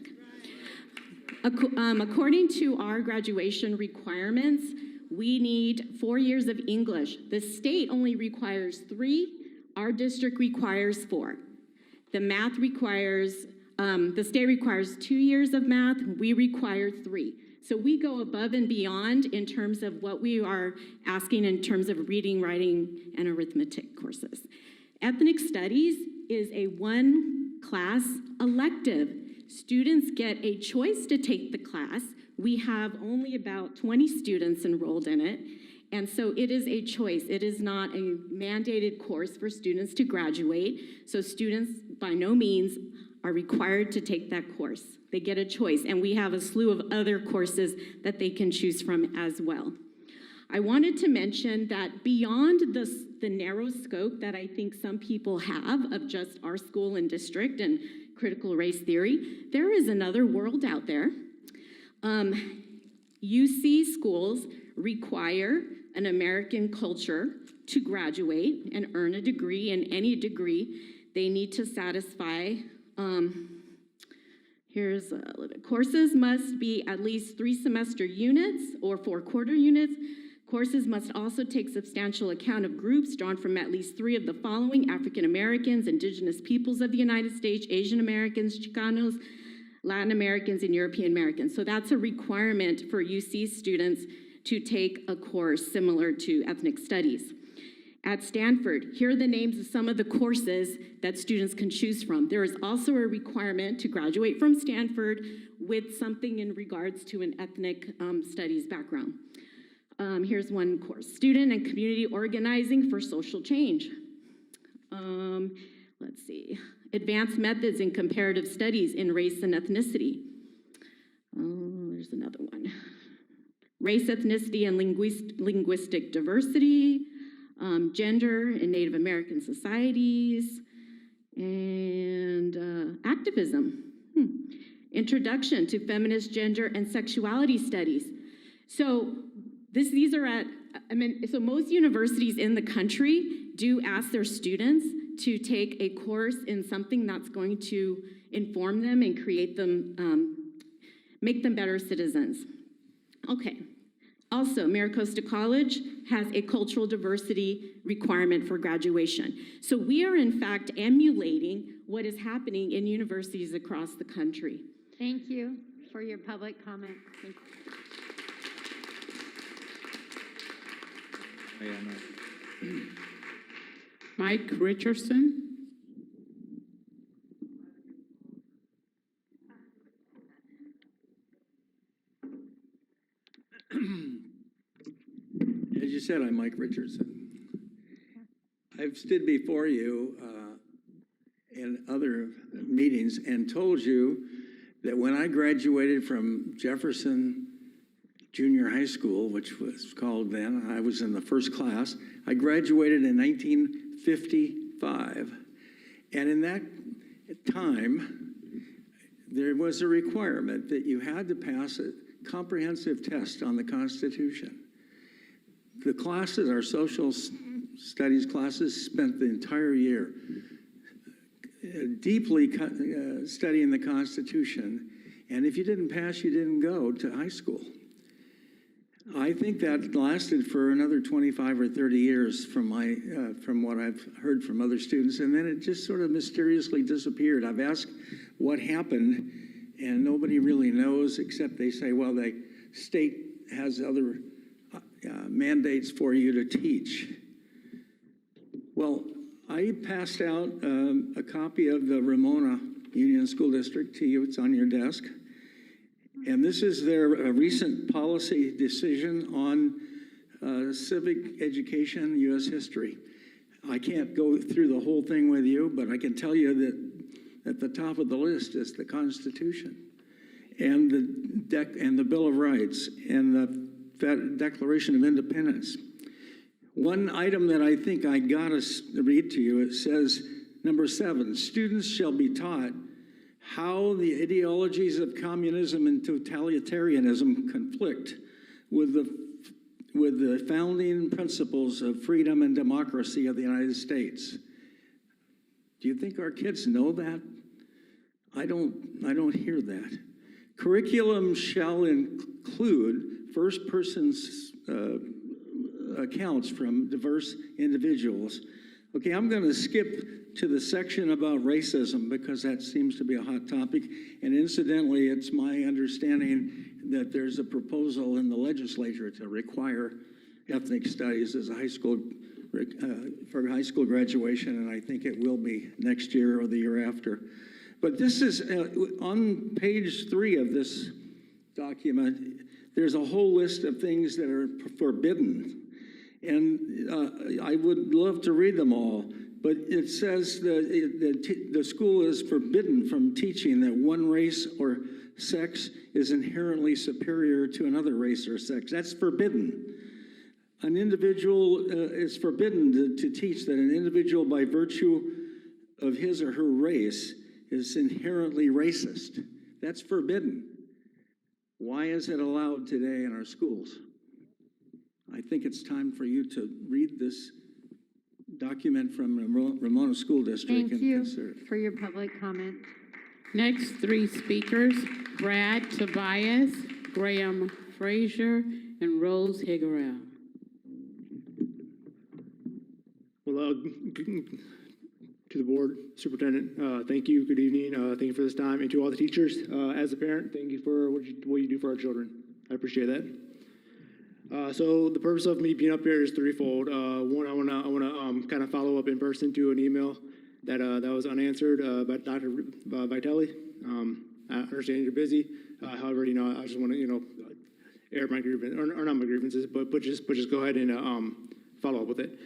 Speaker 21: According to our graduation requirements, we need 4 years of English. The state only requires 3. Our district requires 4. The math requires, the state requires 2 years of math. We require 3. So we go above and beyond in terms of what we are asking in terms of reading, writing, and arithmetic courses. Ethnic studies is a one-class elective. Students get a choice to take the class. We have only about 20 students enrolled in it, and so it is a choice. It is not a mandated course for students to graduate, so students by no means are required to take that course. They get a choice, and we have a slew of other courses that they can choose from as well. I wanted to mention that beyond the narrow scope that I think some people have of just our school and district and critical race theory, there is another world out there. UC schools require an American culture to graduate and earn a degree, and any degree they need to satisfy. Here's a little bit. Courses must be at least 3 semester units or 4 quarter units. Courses must also take substantial account of groups drawn from at least 3 of the following: African Americans, Indigenous peoples of the United States, Asian Americans, Chicanos, Latin Americans, and European Americans. So that's a requirement for UC students to take a course similar to ethnic studies. At Stanford, here are the names of some of the courses that students can choose from. There is also a requirement to graduate from Stanford with something in regards to an ethnic studies background. Here's one course: Student and Community Organizing for Social Change. Let's see. Advanced Methods in Comparative Studies in Race and Ethnicity. There's another one. Race, Ethnicity, and Linguistic Diversity. Gender in Native American Societies. And Activism. Introduction to Feminist Gender and Sexuality Studies. So these are so most universities in the country do ask their students to take a course in something that's going to inform them and create them, make them better citizens. Okay. Also, MiraCosta College has a cultural diversity requirement for graduation. So we are in fact emulating what is happening in universities across the country.
Speaker 1: Thank you for your public comment. Thank you.
Speaker 4: Mike Richardson.
Speaker 5: As you said, I'm Mike Richardson. I've stood before you in other meetings and told you that when I graduated from Jefferson Junior High School, which was called then, I was in the first class. I graduated in 1955. And in that time, there was a requirement that you had to pass a comprehensive test on the Constitution. The classes, our social studies classes, spent the entire year deeply studying the Constitution. And if you didn't pass, you didn't go to high school. I think that lasted for another 25 or 30 years from what I've heard from other students, and then it just sort of mysteriously disappeared. I've asked what happened, and nobody really knows, except they say, well, the state has other mandates for you to teach. Well, I passed out a copy of the Ramona Union School District to you. It's on your desk. And this is their recent policy decision on civic education, U.S. history. I can't go through the whole thing with you, but I can tell you that at the top of the list is the Constitution and the Bill of Rights and the Declaration of Independence. One item that I think I gotta read to you, it says, number 7, students shall be taught how the ideologies of communism and totalitarianism conflict with the founding principles of freedom and democracy of the United States. Do you think our kids know that? I don't hear that. Curriculum shall include first-person accounts from diverse individuals. Okay, I'm going to skip to the section about racism because that seems to be a hot topic. And incidentally, it's my understanding that there's a proposal in the legislature to require ethnic studies as a high school for high school graduation, and I think it will be next year or the year after. But this is on page 3 of this document. There's a whole list of things that are forbidden, and I would love to read them all. But it says that the school is forbidden from teaching that one race or sex is inherently superior to another race or sex. That's forbidden. An individual is forbidden to teach that an individual by virtue of his or her race is inherently racist. That's forbidden. Why is it allowed today in our schools? I think it's time for you to read this document from Ramona School District.
Speaker 1: Thank you for your public comment.
Speaker 4: Next 3 speakers, Brad Tobias, Graham Frazier, and Rose Higuera.
Speaker 6: Well, to the board, superintendent, thank you. Good evening. Thank you for this time. And to all the teachers, as a parent, thank you for what you do for our children. I appreciate that. So the purpose of me being up here is threefold. One, I wanna kind of follow up in person to an email that was unanswered by Dr. Vitale. I understand you're busy. However, I just want to air my grievance, or not my grievances, but just go ahead and follow up with it.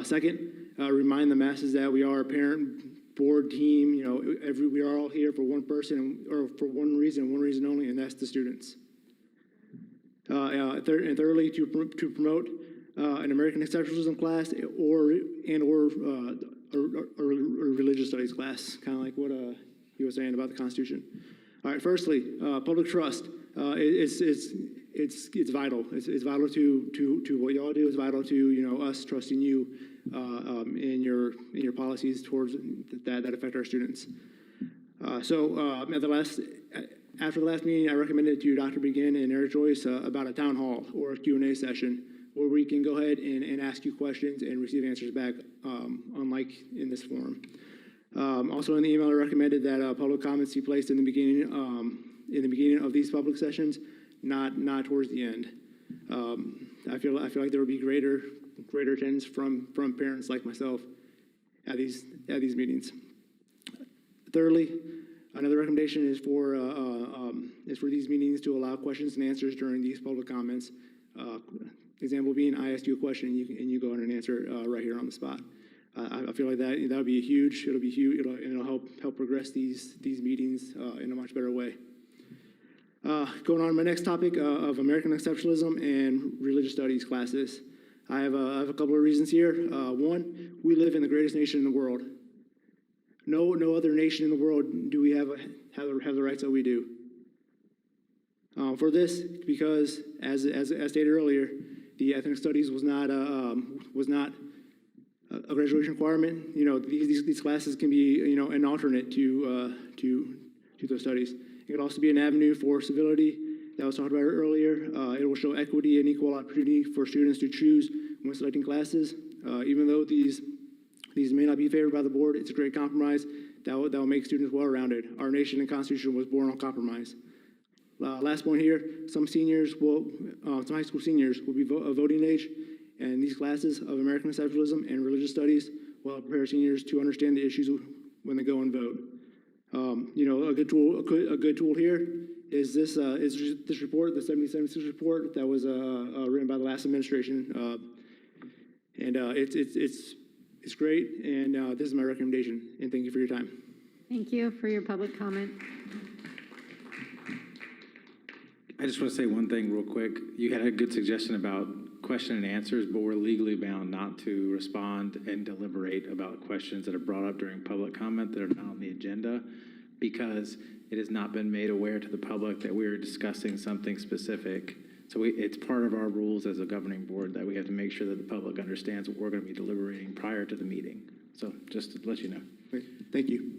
Speaker 6: Second, remind the masses that we are a parent board team. We are all here for one person or for one reason only, and that's the students. And thirdly, to promote an American exceptionalism class or a religious studies class, kind of like what he was saying about the Constitution. All right. Firstly, public trust. It's vital. It's vital to what y'all do. It's vital to us trusting you in your policies towards that affect our students. After the last meeting, I recommended to Dr. Begin and Eric Joyce about a town hall or a Q&A session where we can go ahead and ask you questions and receive answers back, unlike in this forum. Also in the email, I recommended that public comments be placed in the beginning of these public sessions, not towards the end. I feel like there would be greater attendance from parents like myself at these meetings. Thirdly, another recommendation is for these meetings to allow questions and answers during these public comments. Example being, I asked you a question and you go ahead and answer it right here on the spot. I feel like that would be huge. It'll be huge. It'll help progress these meetings in a much better way. Going on to my next topic of American exceptionalism and religious studies classes. I have a couple of reasons here. One, we live in the greatest nation in the world. No other nation in the world do we have the rights that we do. For this, because as stated earlier, the ethnic studies was not a graduation requirement. These classes can be an alternate to those studies. It could also be an avenue for civility that was talked about earlier. It will show equity and equal opportunity for students to choose when selecting classes. Even though these may not be favored by the board, it's a great compromise that will make students well-rounded. Our nation and Constitution was born on compromise. Last point here, some high school seniors will be voting age, and these classes of American Exceptionalism and Religious Studies will prepare seniors to understand the issues when they go and vote. A good tool here is this report, the 7076 report that was written by the last administration, and it's great. And this is my recommendation. And thank you for your time.
Speaker 1: Thank you for your public comment.
Speaker 2: I just want to say one thing real quick. You had a good suggestion about question and answers, but we're legally bound not to respond and deliberate about questions that are brought up during public comment that are not on the agenda, because it has not been made aware to the public that we are discussing something specific. So it's part of our rules as a governing board that we have to make sure that the public understands what we're going to be deliberating prior to the meeting. So just to let you know.
Speaker 6: Great. Thank you.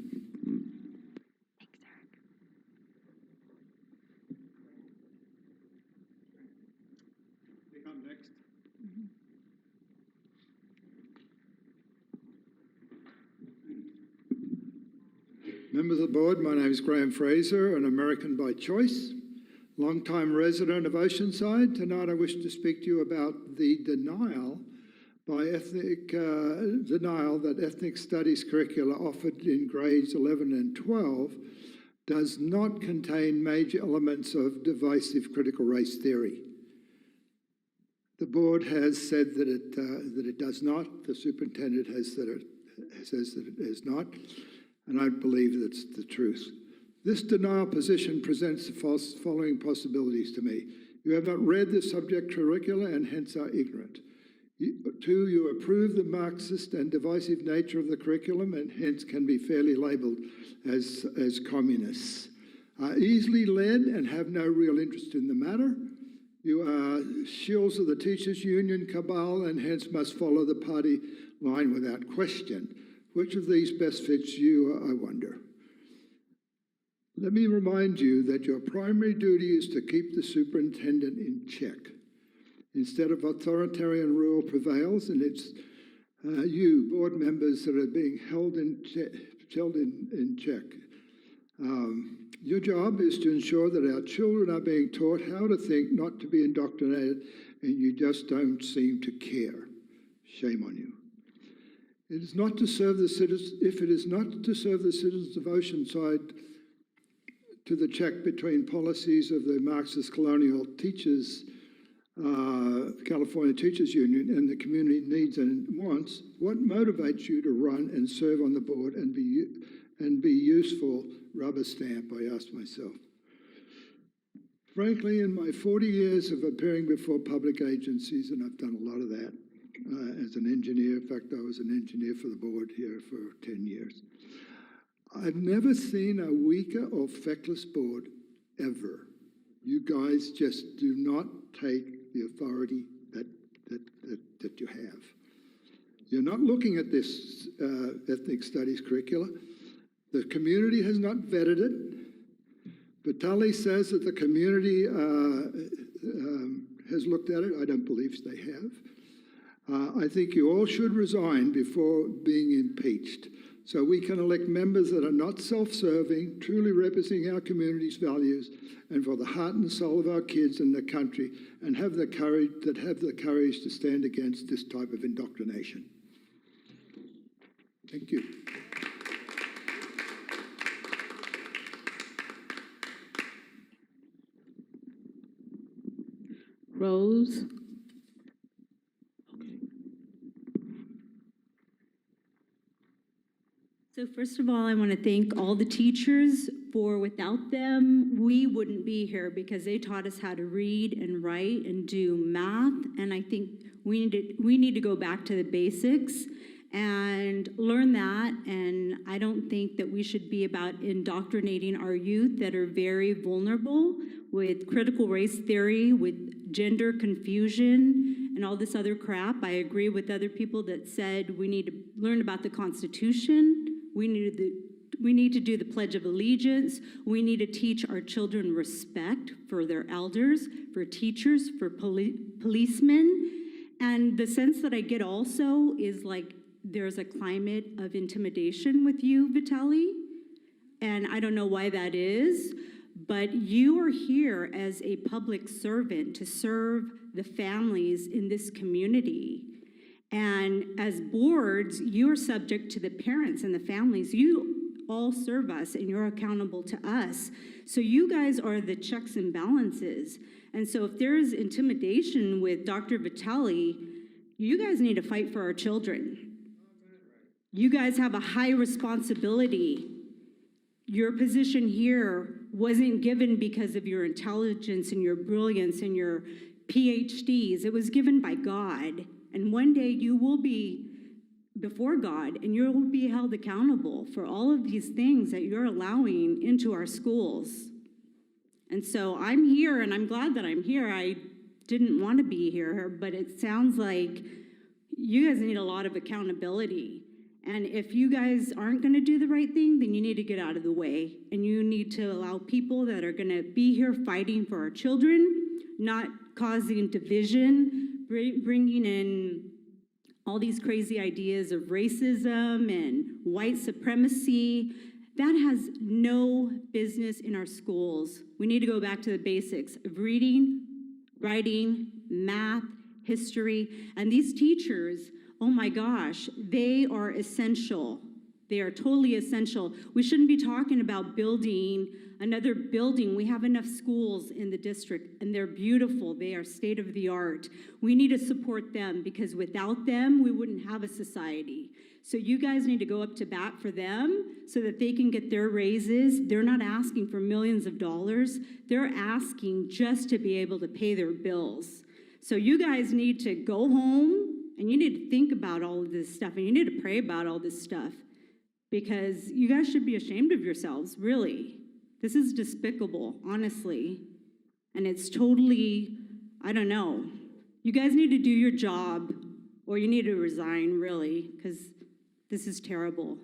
Speaker 8: Members of the board, my name is Graham Fraser, an American by choice, longtime resident of Oceanside. Tonight I wish to speak to you about the denial that ethnic studies curricula offered in grades 11 and 12 does not contain major elements of divisive critical race theory. The board has said that it does not. The superintendent says that it is not. And I believe that's the truth. This denial position presents the following possibilities to me. You have not read the subject curricula and hence are ignorant. 2, you approve the Marxist and divisive nature of the curriculum and hence can be fairly labelled as communists. Are easily led and have no real interest in the matter. You are shills of the teachers' union cabal and hence must follow the party line without question. Which of these best fits you, I wonder? Let me remind you that your primary duty is to keep the superintendent in check. Instead of authoritarian rule prevails, and it's you, board members, that are being held in check. Your job is to ensure that our children are being taught how to think, not to be indoctrinated, and you just don't seem to care. Shame on you. It is not to serve the citizens, if it is not to serve the citizens of Oceanside to the check between policies of the Marxist colonial teachers, California Teachers Union, and the community needs and wants, what motivates you to run and serve on the board and be useful rubber stamp, I ask myself. Frankly, in my 40 years of appearing before public agencies, and I've done a lot of that, as an engineer. In fact, I was an engineer for the board here for 10 years. I've never seen a weaker or feckless board ever. You guys just do not take the authority that you have. You're not looking at this ethnic studies curricula. The community has not vetted it. Vitali says that the community has looked at it. I don't believe they have. I think you all should resign before being impeached so we can elect members that are not self-serving, truly representing our community's values and for the heart and soul of our kids and the country and have the courage to stand against this type of indoctrination. Thank you.
Speaker 4: Rose.
Speaker 10: So first of all, I want to thank all the teachers for without them, we wouldn't be here because they taught us how to read and write and do math. And I think we need to go back to the basics and learn that. And I don't think that we should be about indoctrinating our youth that are very vulnerable with critical race theory, with gender confusion, and all this other crap. I agree with other people that said we need to learn about the Constitution. We need to do the Pledge of Allegiance. We need to teach our children respect for their elders, for teachers, for policemen. And the sense that I get also is like there's a climate of intimidation with you, Vitali. And I don't know why that is, but you are here as a public servant to serve the families in this community. And as boards, you're subject to the parents and the families. You all serve us and you're accountable to us. So you guys are the checks and balances. And so if there is intimidation with Dr. Vitale, you guys need to fight for our children. You guys have a high responsibility. Your position here wasn't given because of your intelligence and your brilliance and your PhDs. It was given by God. And one day you will be before God and you will be held accountable for all of these things that you're allowing into our schools. And so I'm here and I'm glad that I'm here. I didn't want to be here, but it sounds like you guys need a lot of accountability. And if you guys aren't going to do the right thing, then you need to get out of the way. And you need to allow people that are going to be here fighting for our children, not causing division, bringing in all these crazy ideas of racism and white supremacy. That has no business in our schools. We need to go back to the basics of reading, writing, math, history. And these teachers, oh my gosh, they are essential. They are totally essential. We shouldn't be talking about building another building. We have enough schools in the district, and they're beautiful. They are state of the art. We need to support them because without them, we wouldn't have a society. So you guys need to go up to bat for them so that they can get their raises. They're not asking for millions of dollars. They're asking just to be able to pay their bills. So you guys need to go home and you need to think about all of this stuff and you need to pray about all this stuff because you guys should be ashamed of yourselves, really. This is despicable, honestly. And it's totally, I don't know. You guys need to do your job or you need to resign, really, because this is terrible.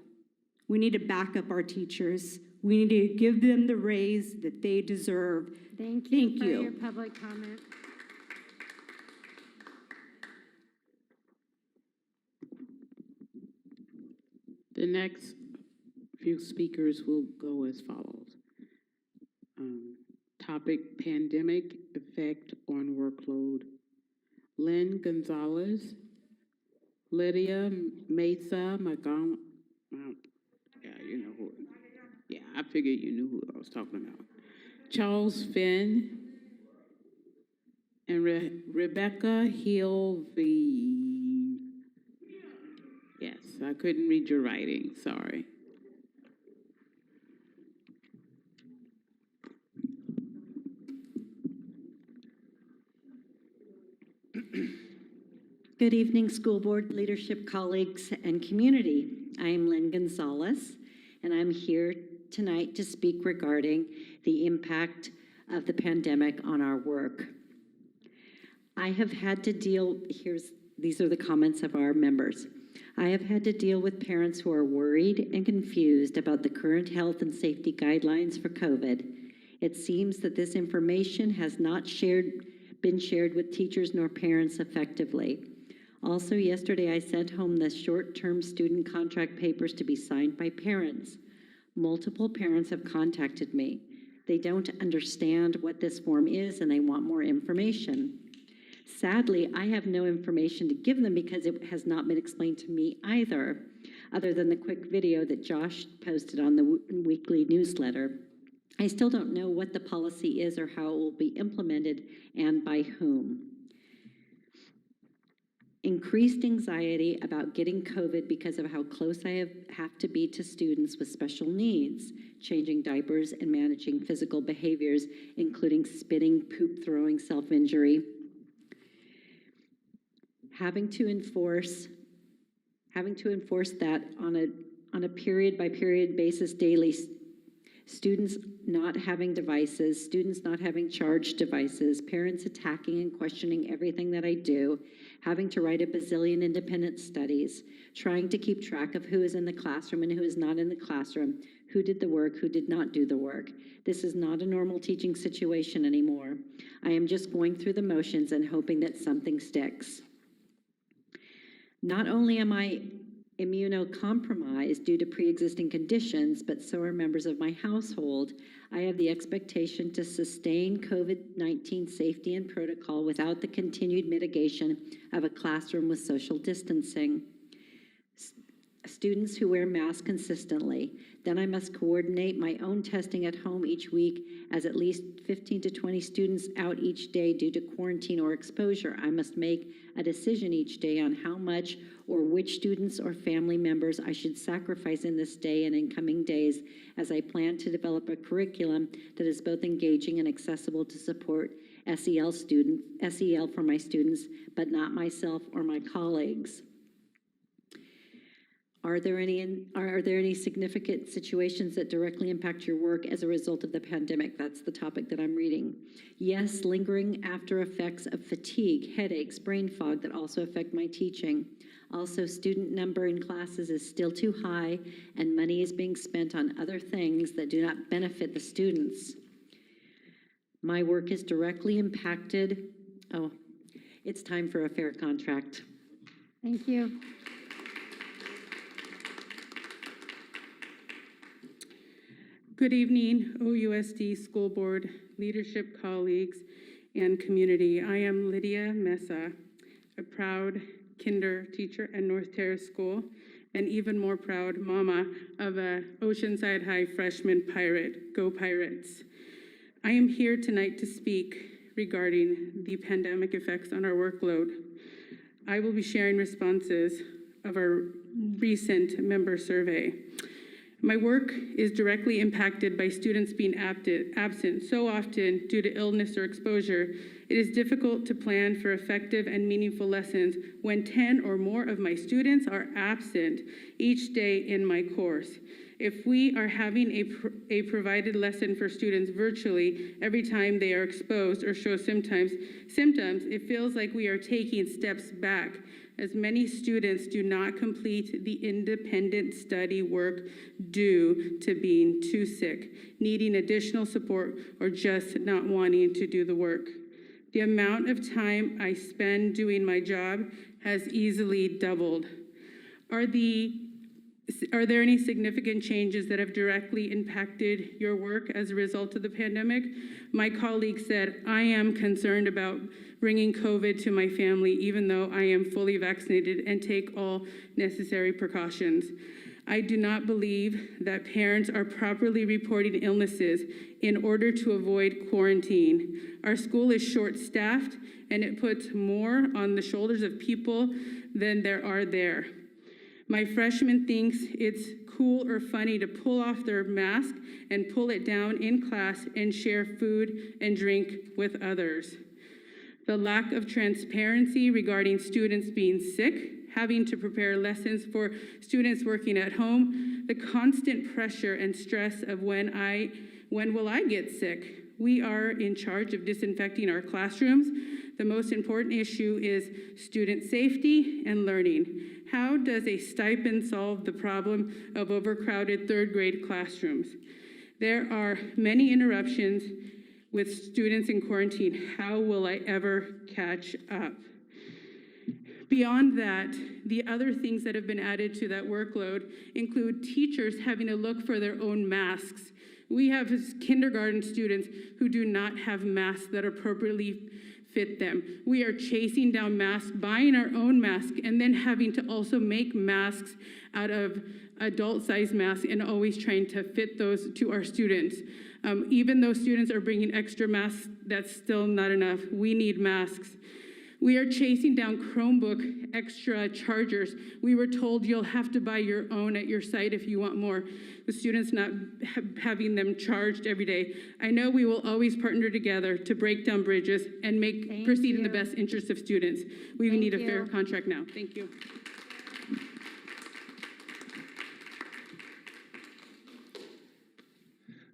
Speaker 10: We need to back up our teachers. We need to give them the raise that they deserve.
Speaker 1: Thank you for your public comment.
Speaker 4: The next few speakers will go as follows. Topic, pandemic effect on workload. Lynn Gonzalez, Lydia Mesa Magam, yeah, you know who, yeah, I figured you knew who I was talking about. Charles Finn, and Rebecca Hilvey. Yes, I couldn't read your writing, sorry.
Speaker 11: Good evening, school board, leadership, colleagues, and community. I am Lynn Gonzalez, and I'm here tonight to speak regarding the impact of the pandemic on our work. I have had to deal, these are the comments of our members. I have had to deal with parents who are worried and confused about the current health and safety guidelines for COVID. It seems that this information has not been shared with teachers nor parents effectively. Also, yesterday I sent home the short-term student contract papers to be signed by parents. Multiple parents have contacted me. They don't understand what this form is and they want more information. Sadly, I have no information to give them because it has not been explained to me either, other than the quick video that Josh posted on the weekly newsletter. I still don't know what the policy is or how it will be implemented and by whom. Increased anxiety about getting COVID because of how close I have to be to students with special needs, changing diapers and managing physical behaviors, including spitting, poop throwing, self-injury. Having to enforce that on a period by period basis daily. Students not having devices, students not having charged devices, parents attacking and questioning everything that I do, having to write a bazillion independent studies, trying to keep track of who is in the classroom and who is not in the classroom, who did the work, who did not do the work. This is not a normal teaching situation anymore. I am just going through the motions and hoping that something sticks. Not only am I immunocompromised due to pre-existing conditions, but so are members of my household. I have the expectation to sustain COVID-19 safety and protocol without the continued mitigation of a classroom with social distancing. Students who wear masks consistently. Then I must coordinate my own testing at home each week, as at least 15 to 20 students out each day due to quarantine or exposure. I must make a decision each day on how much or which students or family members I should sacrifice in this day and in coming days, as I plan to develop a curriculum that is both engaging and accessible to support SEL for my students, but not myself or my colleagues. Are there any significant situations that directly impact your work as a result of the pandemic? That's the topic that I'm reading. Yes, lingering after effects of fatigue, headaches, brain fog that also affect my teaching. Also, student number in classes is still too high, and money is being spent on other things that do not benefit the students. My work is directly impacted. Oh, it's time for a fair contract.
Speaker 1: Thank you.
Speaker 12: Good evening, OUSD School Board, leadership, colleagues, and community. I am Lydia Mesa, a proud kinder teacher at North Terrace School, and even more proud mama of a Oceanside High freshman pirate. Go Pirates. I am here tonight to speak regarding the pandemic effects on our workload. I will be sharing responses of our recent member survey. My work is directly impacted by students being absent so often due to illness or exposure. It is difficult to plan for effective and meaningful lessons when 10 or more of my students are absent each day in my course. If we are having a provided lesson for students virtually every time they are exposed or show symptoms, it feels like we are taking steps back, as many students do not complete the independent study work due to being too sick, needing additional support, or just not wanting to do the work. The amount of time I spend doing my job has easily doubled. Are there any significant changes that have directly impacted your work as a result of the pandemic? My colleague said, I am concerned about bringing COVID to my family, even though I am fully vaccinated and take all necessary precautions. I do not believe that parents are properly reporting illnesses in order to avoid quarantine. Our school is short-staffed, and it puts more on the shoulders of people than there are there. My freshman thinks it's cool or funny to pull off their mask and pull it down in class and share food and drink with others. The lack of transparency regarding students being sick, having to prepare lessons for students working at home, the constant pressure and stress of when will I get sick? We are in charge of disinfecting our classrooms. The most important issue is student safety and learning. How does a stipend solve the problem of overcrowded third grade classrooms? There are many interruptions with students in quarantine. How will I ever catch up? Beyond that, the other things that have been added to that workload include teachers having to look for their own masks. We have kindergarten students who do not have masks that appropriately fit them. We are chasing down masks, buying our own masks, and then having to also make masks out of adult-sized masks and always trying to fit those to our students. Even though students are bringing extra masks, that's still not enough. We need masks. We are chasing down Chromebook extra chargers. We were told you'll have to buy your own at your site if you want more. The students not having them charged every day. I know we will always partner together to break down bridges and proceed in the best interest of students. We need a fair contract now. Thank you.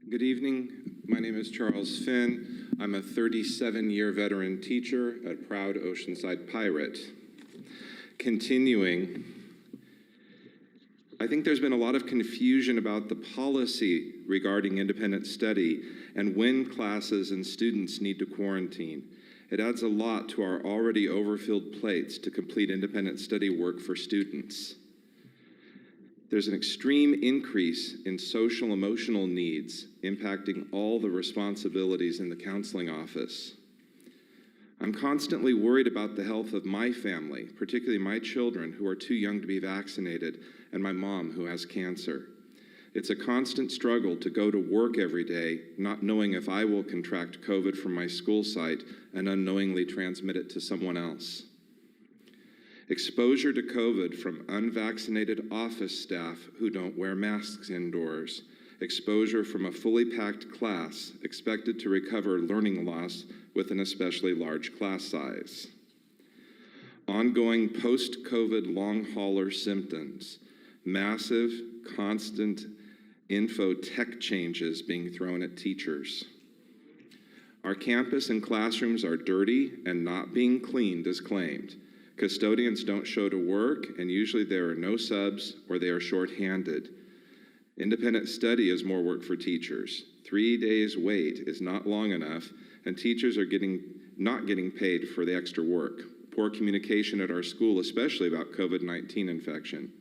Speaker 13: Good evening. My name is Charles Finn. I'm a 37-year veteran teacher at proud Oceanside Pirate. Continuing, I think there's been a lot of confusion about the policy regarding independent study and when classes and students need to quarantine. It adds a lot to our already overfilled plates to complete independent study work for students. There's an extreme increase in social emotional needs impacting all the responsibilities in the counseling office. I'm constantly worried about the health of my family, particularly my children who are too young to be vaccinated, and my mom who has cancer. It's a constant struggle to go to work every day, not knowing if I will contract COVID from my school site and unknowingly transmit it to someone else. Exposure to COVID from unvaccinated office staff who don't wear masks indoors. Exposure from a fully packed class expected to recover learning loss with an especially large class size. Ongoing post-COVID long hauler symptoms. Massive, constant info tech changes being thrown at teachers. Our campus and classrooms are dirty and not being cleaned as claimed. Custodians don't show to work, and usually there are no subs or they are shorthanded. Independent study is more work for teachers. 3 days wait is not long enough, and teachers are not getting paid for the extra work. Poor communication at our school, especially about COVID-19 infection.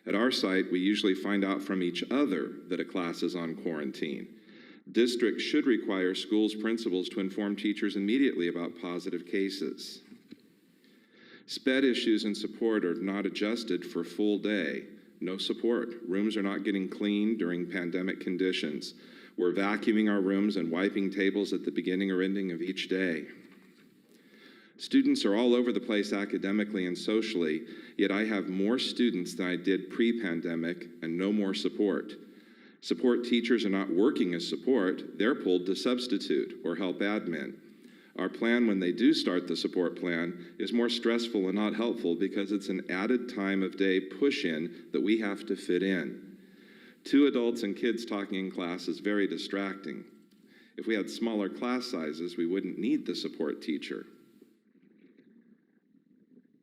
Speaker 13: At our site, we usually find out from each other that a class is on quarantine. Districts should require schools' principals to inform teachers immediately about positive cases. SPED issues and support are not adjusted for full day. No support. Rooms are not getting cleaned during pandemic conditions. We're vacuuming our rooms and wiping tables at the beginning or ending of each day. Students are all over the place academically and socially, yet I have more students than I did pre-pandemic and no more support. Support teachers are not working as support, they're pulled to substitute or help admin. Our plan when they do start the support plan is more stressful and not helpful because it's an added time of day push-in that we have to fit in. 2 adults and kids talking in class is very distracting. If we had smaller class sizes, we wouldn't need the support teacher.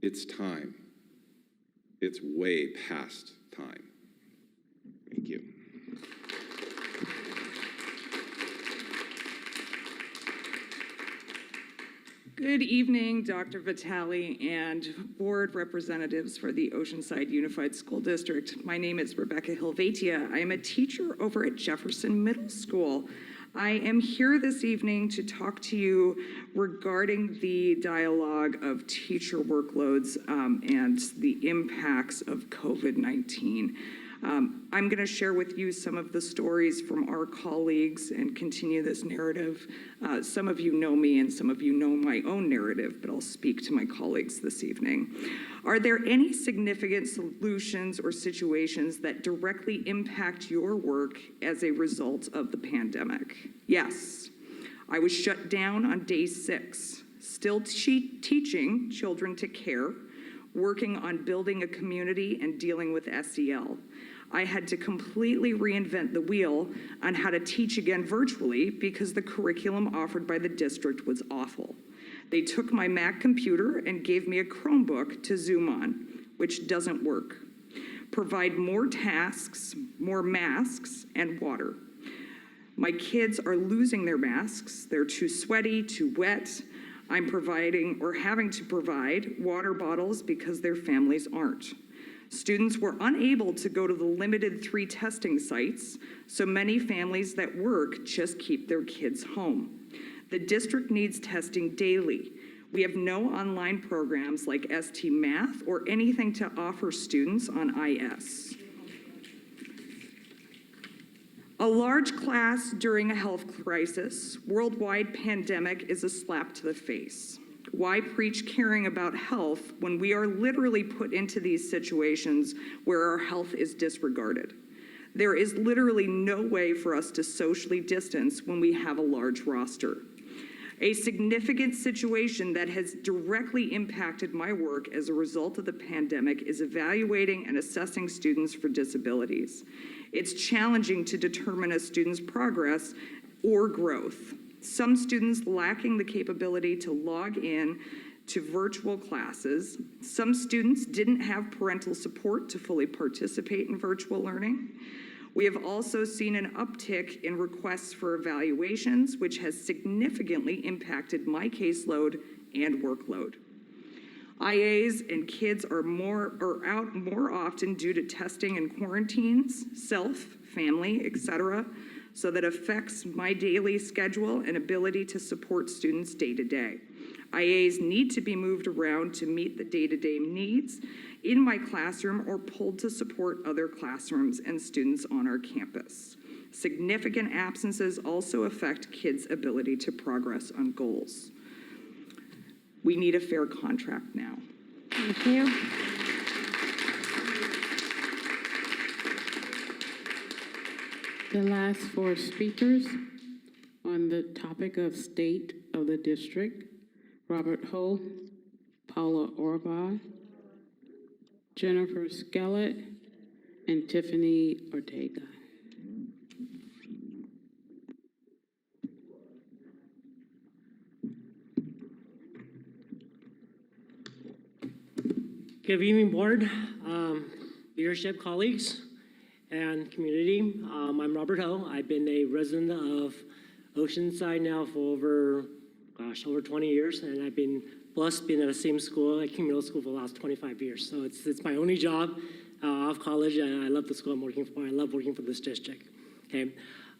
Speaker 13: It's time. It's way past time. Thank you.
Speaker 7: Good evening, Dr. Vitale and board representatives for the Oceanside Unified School District. My name is Rebecca Hilvatia. I am a teacher over at Jefferson Middle School. I am here this evening to talk to you regarding the dialogue of teacher workloads and the impacts of COVID-19. I'm going to share with you some of the stories from our colleagues and continue this narrative. Some of you know me and some of you know my own narrative, but I'll speak to my colleagues this evening. Are there any significant solutions or situations that directly impact your work as a result of the pandemic? Yes. I was shut down on day 6, still teaching children to care, working on building a community and dealing with SEL. I had to completely reinvent the wheel on how to teach again virtually because the curriculum offered by the district was awful. They took my Mac computer and gave me a Chromebook to Zoom on, which doesn't work. Provide more tasks, more masks, and water. My kids are losing their masks. They're too sweaty, too wet. I'm providing or having to provide water bottles because their families aren't. Students were unable to go to the limited 3 testing sites, so many families that work just keep their kids home. The district needs testing daily. We have no online programs like ST Math or anything to offer students on IS. A large class during a health crisis, worldwide pandemic is a slap to the face. Why preach caring about health when we are literally put into these situations where our health is disregarded? There is literally no way for us to socially distance when we have a large roster. A significant situation that has directly impacted my work as a result of the pandemic is evaluating and assessing students for disabilities. It's challenging to determine a student's progress or growth. Some students lacking the capability to log in to virtual classes. Some students didn't have parental support to fully participate in virtual learning. We have also seen an uptick in requests for evaluations, which has significantly impacted my caseload and workload. IAs and kids are out more often due to testing and quarantines, self, family, etc. So that affects my daily schedule and ability to support students day to day. IAs need to be moved around to meet the day-to-day needs in my classroom or pulled to support other classrooms and students on our campus. Significant absences also affect kids' ability to progress on goals. We need a fair contract now.
Speaker 18: Thank you.
Speaker 4: The last four speakers on the topic of state of the district: Robert Ho, Paula Orba, Jennifer Skellett, and Tiffany Ortega.
Speaker 14: Good evening, board, leadership, colleagues, and community. I'm Robert Ho. I've been a resident of Oceanside now for over 20 years, and I've been blessed being at the same school, at King Middle School, for the last 25 years. So it's my only job off college, and I love the school I'm working for. I love working for this district. Okay,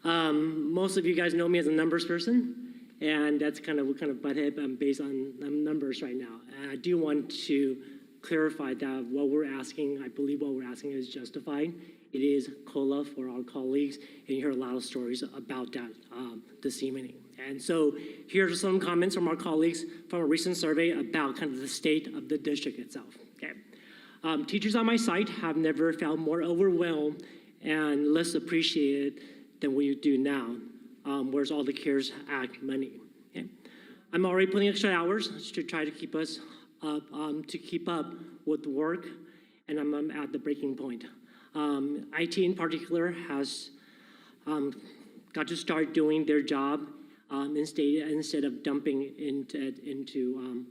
Speaker 14: most of you guys know me as a numbers person, and that's kind of butt head. I'm based on numbers right now. And I do want to clarify that what we're asking, I believe what we're asking is justified. It is COLA for our colleagues, and you hear a lot of stories about that this evening. And so here are some comments from our colleagues from a recent survey about kind of the state of the district itself. Okay, teachers on my site have never felt more overwhelmed and less appreciated than we do now. Where's all the CARES Act money? Okay, I'm already putting extra hours to try to keep us up, to keep up with work, and I'm at the breaking point. IT in particular has got to start doing their job instead of dumping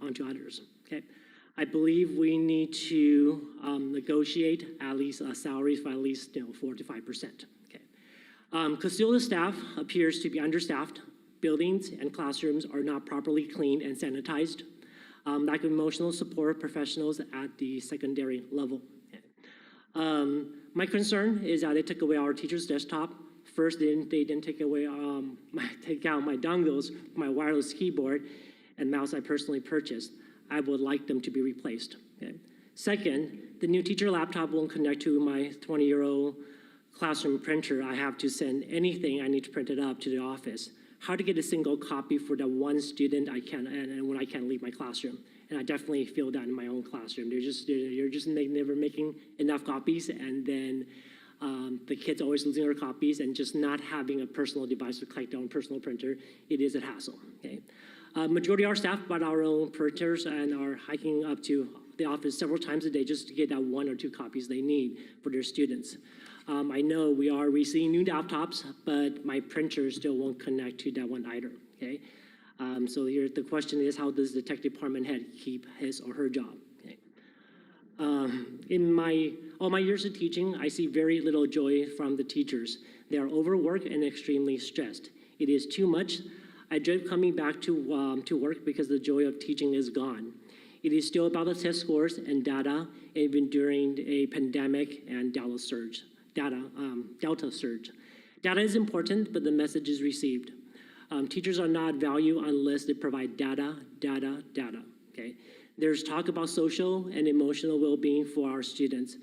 Speaker 14: onto others. Okay, I believe we need to negotiate at least salaries for at least 4 to 5%. Okay, custodial staff appears to be understaffed. Buildings and classrooms are not properly cleaned and sanitized. Lack of emotional support professionals at the secondary level. My concern is that they took away our teacher's desktop. First, they didn't take away take out my dongles, my wireless keyboard, and mouse I personally purchased. I would like them to be replaced. Okay. Second, the new teacher laptop won't connect to my 20-year-old classroom printer. I have to send anything I need to print it up to the office. How to get a single copy for that one student and when I can't leave my classroom. And I definitely feel that in my own classroom. You're just never making enough copies, and then the kids always losing their copies, and just not having a personal device to collect their own personal printer. It is a hassle. Okay, majority of our staff bought our own printers and are hiking up to the office several times a day just to get that 1 or 2 copies they need for their students. I know we are receiving new laptops, but my printer still won't connect to that one either. Okay, so here the question is, how does the tech department head keep his or her job? Okay. In all my years of teaching, I see very little joy from the teachers. They are overworked and extremely stressed. It is too much. I dread coming back to work because the joy of teaching is gone. It is still about the test scores and data, even during a pandemic and Delta surge. Data is important, but the message is received. Teachers are not valued unless they provide data. Okay, there's talk about social and emotional well-being for our students.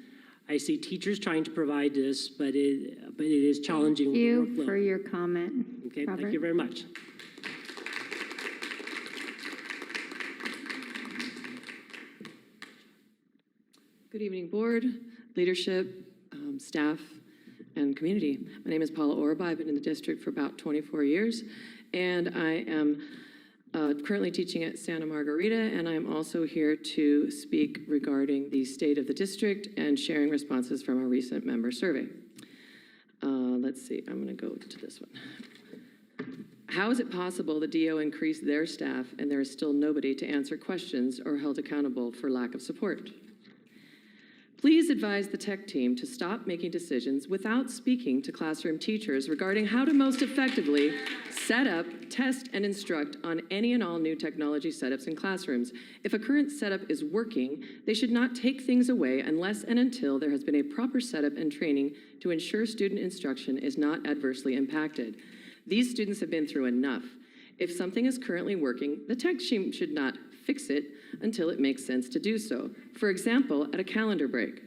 Speaker 14: I see teachers trying to provide this, but it is challenging.
Speaker 1: Thank you for your comment.
Speaker 14: Okay,
Speaker 1: Robert.
Speaker 14: Thank you very much.
Speaker 15: Good evening, board, leadership, staff, and community. My name is Paula Orba. I've been in the district for about 24 years, and I am currently teaching at Santa Margarita, and I'm also here to speak regarding the state of the district and sharing responses from our recent member survey. Let's see, I'm gonna go to this one. How is it possible the DO increased their staff and there is still nobody to answer questions or held accountable for lack of support? Please advise the tech team to stop making decisions without speaking to classroom teachers regarding how to most effectively set up, test, and instruct on any and all new technology setups in classrooms. If a current setup is working, they should not take things away unless and until there has been a proper setup and training to ensure student instruction is not adversely impacted. These students have been through enough. If something is currently working, the tech team should not fix it until it makes sense to do so. For example, at a calendar break.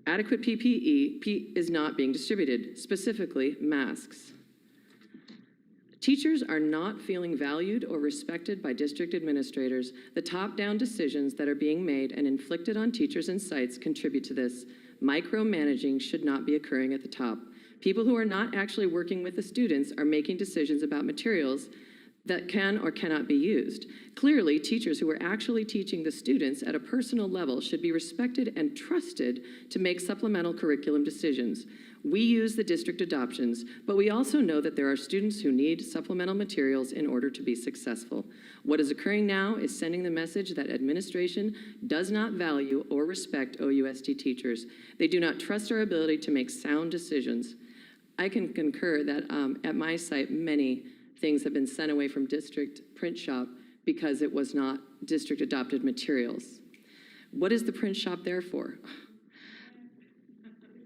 Speaker 15: Adequate PPE is not being distributed, specifically masks. Teachers are not feeling valued or respected by district administrators. The top-down decisions that are being made and inflicted on teachers and sites contribute to this. Micromanaging should not be occurring at the top. People who are not actually working with the students are making decisions about materials that can or cannot be used. Clearly, teachers who are actually teaching the students at a personal level should be respected and trusted to make supplemental curriculum decisions. We use the district adoptions, but we also know that there are students who need supplemental materials in order to be successful. What is occurring now is sending the message that administration does not value or respect OUSD teachers. They do not trust our ability to make sound decisions. I can concur that at my site, many things have been sent away from district print shop because it was not district adopted materials. What is the print shop there for?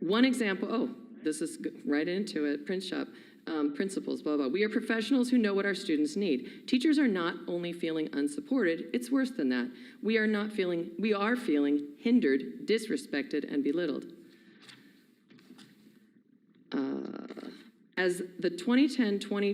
Speaker 15: One example, oh, this is right into it, print shop, principals, blah, blah. We are professionals who know what our students need. Teachers are not only feeling unsupported, it's worse than that. We are feeling hindered, disrespected, and belittled. As the 2010, I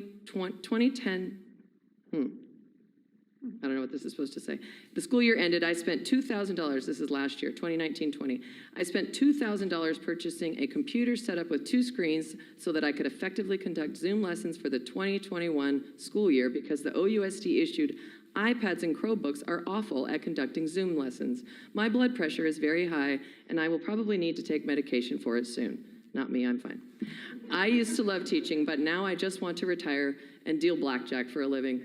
Speaker 15: don't know what this is supposed to say. The school year ended, I spent $2,000, this is last year, 2019-20. I spent $2,000 purchasing a computer setup with 2 screens so that I could effectively conduct Zoom lessons for the 2021 school year because the OUSD issued iPads and Chromebooks are awful at conducting Zoom lessons. My blood pressure is very high, and I will probably need to take medication for it soon. Not me, I'm fine. I used to love teaching, but now I just want to retire and deal blackjack for a living.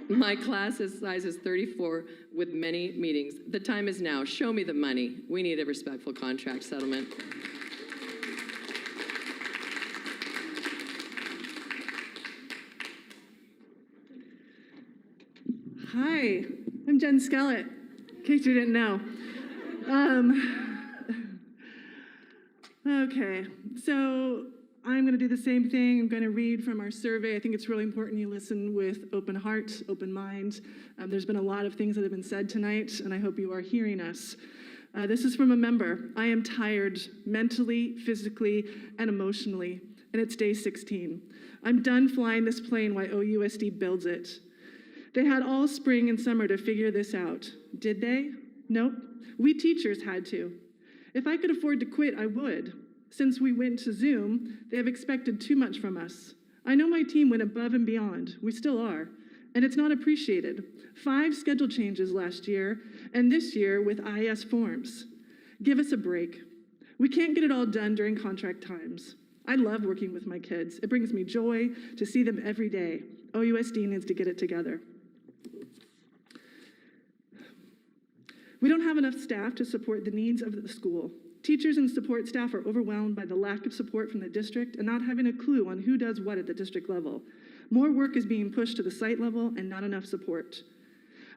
Speaker 15: My class size is 34 with many meetings. The time is now. Show me the money. We need a respectful contract settlement.
Speaker 16: Hi, I'm Jen Skellett, in case you didn't know. Okay, so I'm going to do the same thing. I'm going to read from our survey. I think it's really important you listen with open heart, open mind. There's been a lot of things that have been said tonight, and I hope you are hearing us. This is from a member. I am tired mentally, physically, and emotionally, and it's day 16. I'm done flying this plane while OUSD builds it. They had all spring and summer to figure this out. Did they? Nope. We teachers had to. If I could afford to quit, I would. Since we went to Zoom, they have expected too much from us. I know my team went above and beyond. We still are. And it's not appreciated. 5 schedule changes last year, and this year with IS forms. Give us a break. We can't get it all done during contract times. I love working with my kids. It brings me joy to see them every day. OUSD needs to get it together. We don't have enough staff to support the needs of the school. Teachers and support staff are overwhelmed by the lack of support from the district and not having a clue on who does what at the district level. More work is being pushed to the site level and not enough support.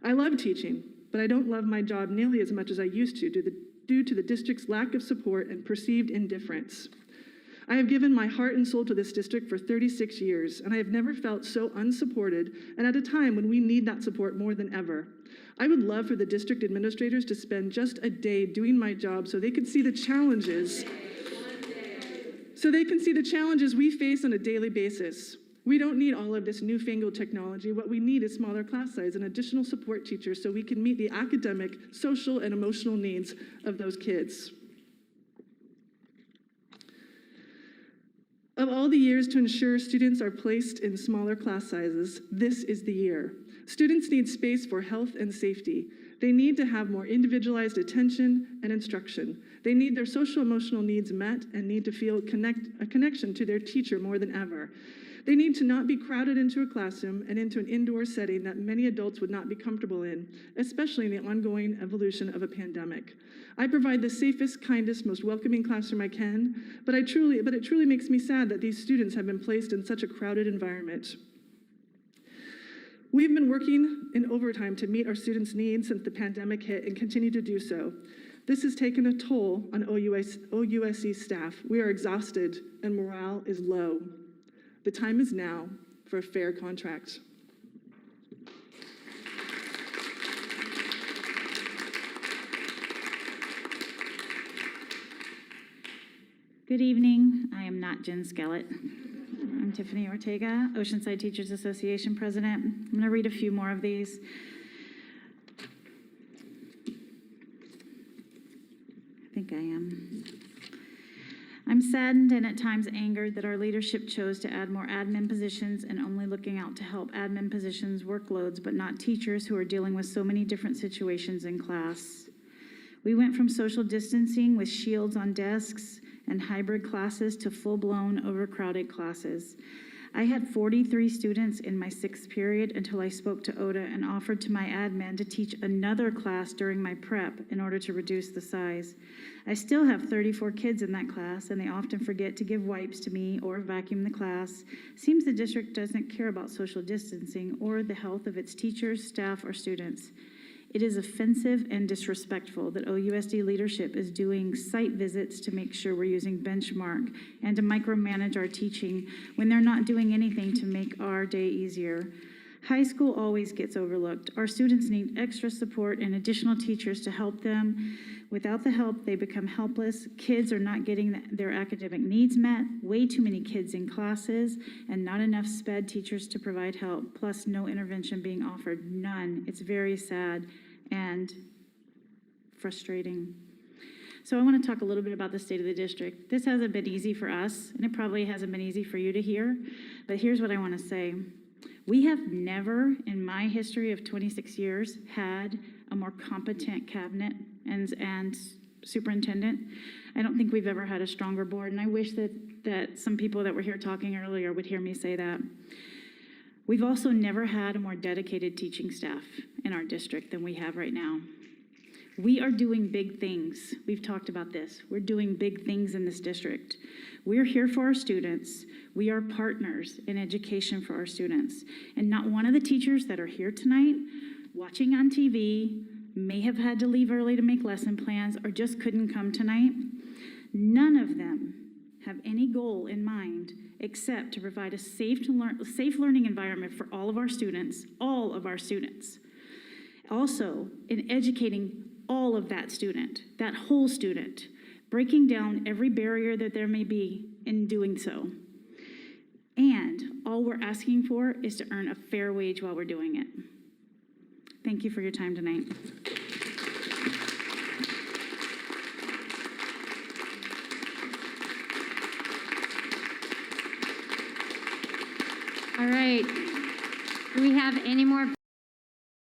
Speaker 16: I love teaching, but I don't love my job nearly as much as I used to due to the district's lack of support and perceived indifference. I have given my heart and soul to this district for 36 years, and I have never felt so unsupported and at a time when we need that support more than ever. I would love for the district administrators to spend just a day doing my job so they could see the challenges. We face on a daily basis. We don't need all of this newfangled technology. What we need is smaller class size and additional support teachers so we can meet the academic, social, and emotional needs of those kids. Of all the years to ensure students are placed in smaller class sizes, this is the year. Students need space for health and safety. They need to have more individualized attention and instruction. They need their social emotional needs met and need to feel a connection to their teacher more than ever. They need to not be crowded into a classroom and into an indoor setting that many adults would not be comfortable in, especially in the ongoing evolution of a pandemic. I provide the safest, kindest, most welcoming classroom I can, but it truly makes me sad that these students have been placed in such a crowded environment. We've been working in overtime to meet our students' needs since the pandemic hit and continue to do so. This has taken a toll on OUSD staff. We are exhausted and morale is low. The time is now for a fair contract.
Speaker 17: Good evening. I am not Jen Skellett. I'm Tiffany Ortega, Oceanside Teachers Association President. I'm going to read a few more of these. I think I am. I'm saddened and at times angered that our leadership chose to add more admin positions and only looking out to help admin positions workloads, but not teachers who are dealing with so many different situations in class. We went from social distancing with shields on desks and hybrid classes to full-blown overcrowded classes. I had 43 students in my 6th period until I spoke to ODA and offered to my admin to teach another class during my prep in order to reduce the size. I still have 34 kids in that class, and they often forget to give wipes to me or vacuum the class. Seems the district doesn't care about social distancing or the health of its teachers, staff, or students. It is offensive and disrespectful that OUSD leadership is doing site visits to make sure we're using benchmark and to micromanage our teaching when they're not doing anything to make our day easier. High school always gets overlooked. Our students need extra support and additional teachers to help them. Without the help, they become helpless. Kids are not getting their academic needs met, way too many kids in classes, and not enough SPED teachers to provide help, plus no intervention being offered, none. It's very sad and frustrating. So I want to talk a little bit about the state of the district. This hasn't been easy for us, and it probably hasn't been easy for you to hear, but here's what I want to say. We have never, in my history of 26 years, had a more competent cabinet and superintendent. I don't think we've ever had a stronger board, and I wish that some people that were here talking earlier would hear me say that. We've also never had a more dedicated teaching staff in our district than we have right now. We are doing big things. We've talked about this. We're doing big things in this district. We're here for our students. We are partners in education for our students. And not one of the teachers that are here tonight, watching on TV, may have had to leave early to make lesson plans or just couldn't come tonight. None of them have any goal in mind except to provide a safe learning environment for all of our students, Also, in educating all of that student, that whole student, breaking down every barrier that there may be in doing so. And all we're asking for is to earn a fair wage while we're doing it. Thank you for your time tonight.
Speaker 1: All right. Do we have any more